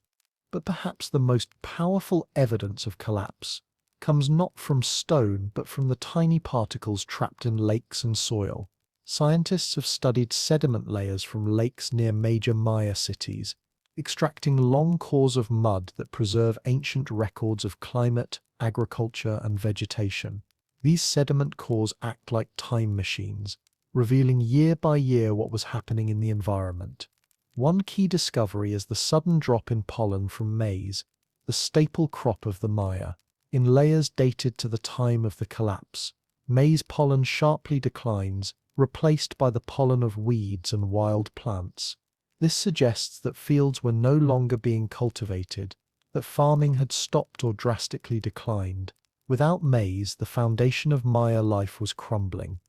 But perhaps the most powerful evidence of collapse comes not from stone but from the tiny particles trapped in lakes and soil. Scientists have studied sediment layers from lakes near major Maya cities, extracting long cores of mud that preserve ancient records of climate, agriculture, and vegetation. These sediment cores act like time machines, revealing year by year what was happening in the environment. One key discovery is the sudden drop in pollen from maize, the staple crop of the Maya. In layers dated to the time of the collapse, maize pollen sharply declines, replaced by the pollen of weeds and wild plants. This suggests that fields were no longer being cultivated, that farming had stopped or drastically declined. Without maize, the foundation of Maya life was crumbling.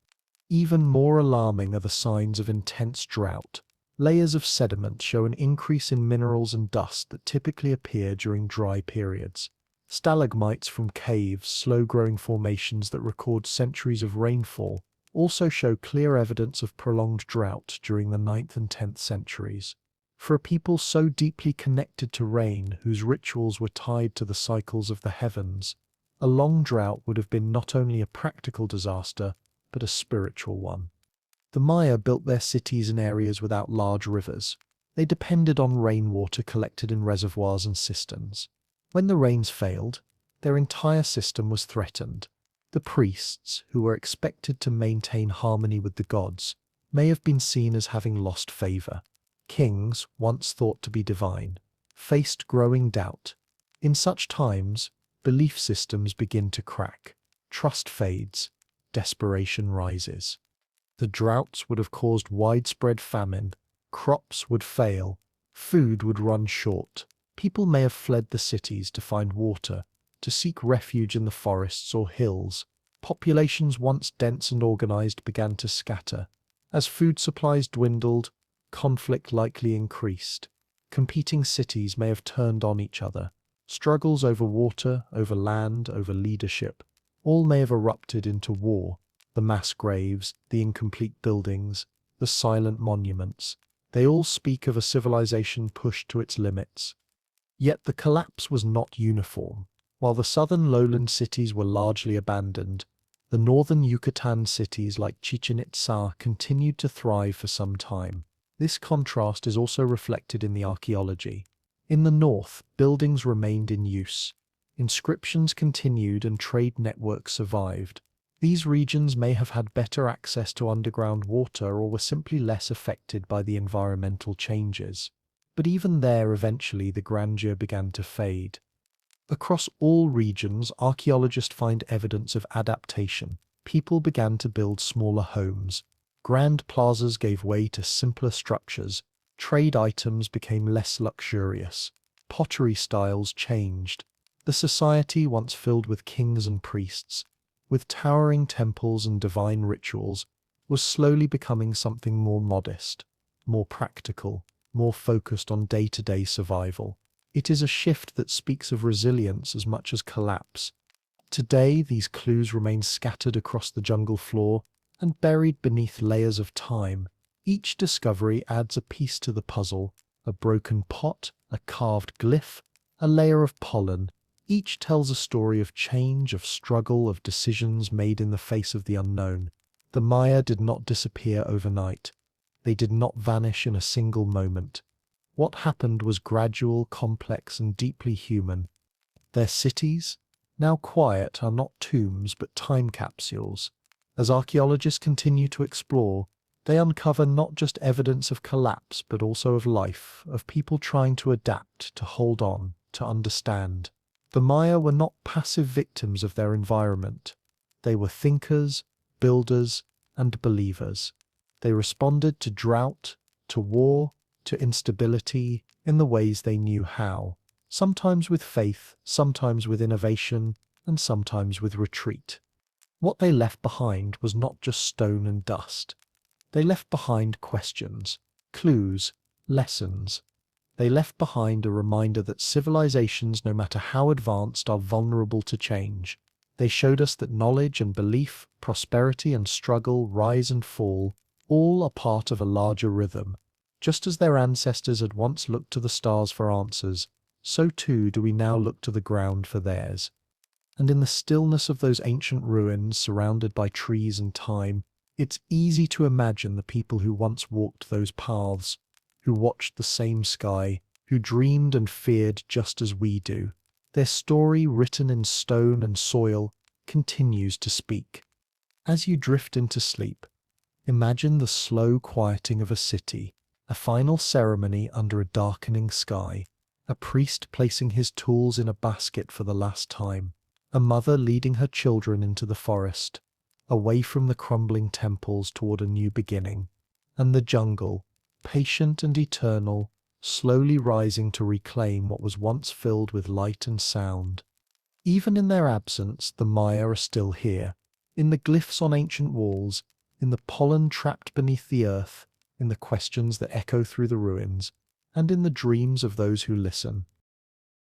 Even more alarming are the signs of intense drought. Layers of sediment show an increase in minerals and dust that typically appear during dry periods. Stalagmites from caves, slow-growing formations that record centuries of rainfall, also show clear evidence of prolonged drought during the 9th and 10th centuries. For a people so deeply connected to rain, whose rituals were tied to the cycles of the heavens, a long drought would have been not only a practical disaster, but a spiritual one. The Maya built their cities in areas without large rivers. They depended on rainwater collected in reservoirs and cisterns. When the rains failed, their entire system was threatened. The priests, who were expected to maintain harmony with the gods, may have been seen as having lost favor. Kings, once thought to be divine, faced growing doubt. In such times, belief systems begin to crack. Trust fades. Desperation rises. The droughts would have caused widespread famine. Crops would fail. Food would run short. People may have fled the cities to find water, to seek refuge in the forests or hills. Populations once dense and organized began to scatter. As food supplies dwindled, conflict likely increased. Competing cities may have turned on each other. Struggles over water, over land, over leadership, all may have erupted into war. The mass graves, the incomplete buildings, the silent monuments, they all speak of a civilization pushed to its limits. Yet the collapse was not uniform. While the southern lowland cities were largely abandoned, the northern Yucatan cities like Chichen Itza continued to thrive for some time. This contrast is also reflected in the archaeology. In the north, buildings remained in use. Inscriptions continued and trade networks survived. These regions may have had better access to underground water or were simply less affected by the environmental changes. But even there, eventually, the grandeur began to fade. Across all regions, archaeologists find evidence of adaptation. People began to build smaller homes. Grand plazas gave way to simpler structures. Trade items became less luxurious. Pottery styles changed. The society once filled with kings and priests, with towering temples and divine rituals, was slowly becoming something more modest, more practical, more focused on day-to-day survival. It is a shift that speaks of resilience as much as collapse. Today, these clues remain scattered across the jungle floor and buried beneath layers of time. Each discovery adds a piece to the puzzle: a broken pot, a carved glyph, a layer of pollen. Each tells a story of change, of struggle, of decisions made in the face of the unknown. The Maya did not disappear overnight. They did not vanish in a single moment. What happened was gradual, complex, and deeply human. Their cities, now quiet, are not tombs but time capsules. As archaeologists continue to explore, they uncover not just evidence of collapse but also of life, of people trying to adapt, to hold on, to understand. The Maya were not passive victims of their environment. They were thinkers, builders, and believers. They responded to drought, to war, to instability in the ways they knew how, sometimes with faith, sometimes with innovation, and sometimes with retreat. What they left behind was not just stone and dust. They left behind questions, clues, lessons. They left behind a reminder that civilizations, no matter how advanced, are vulnerable to change. They showed us that knowledge and belief, prosperity and struggle, rise and fall, all are part of a larger rhythm. Just as their ancestors had once looked to the stars for answers, so too do we now look to the ground for theirs. And in the stillness of those ancient ruins, surrounded by trees and time, it's easy to imagine the people who once walked those paths, who watched the same sky, who dreamed and feared just as we do. Their story, written in stone and soil, continues to speak. As you drift into sleep, imagine the slow quieting of a city, a final ceremony under a darkening sky, a priest placing his tools in a basket for the last time, a mother leading her children into the forest, away from the crumbling temples toward a new beginning, and the jungle, patient and eternal, slowly rising to reclaim what was once filled with light and sound. Even in their absence, the Maya are still here, in the glyphs on ancient walls, in the pollen trapped beneath the earth, in the questions that echo through the ruins, and in the dreams of those who listen.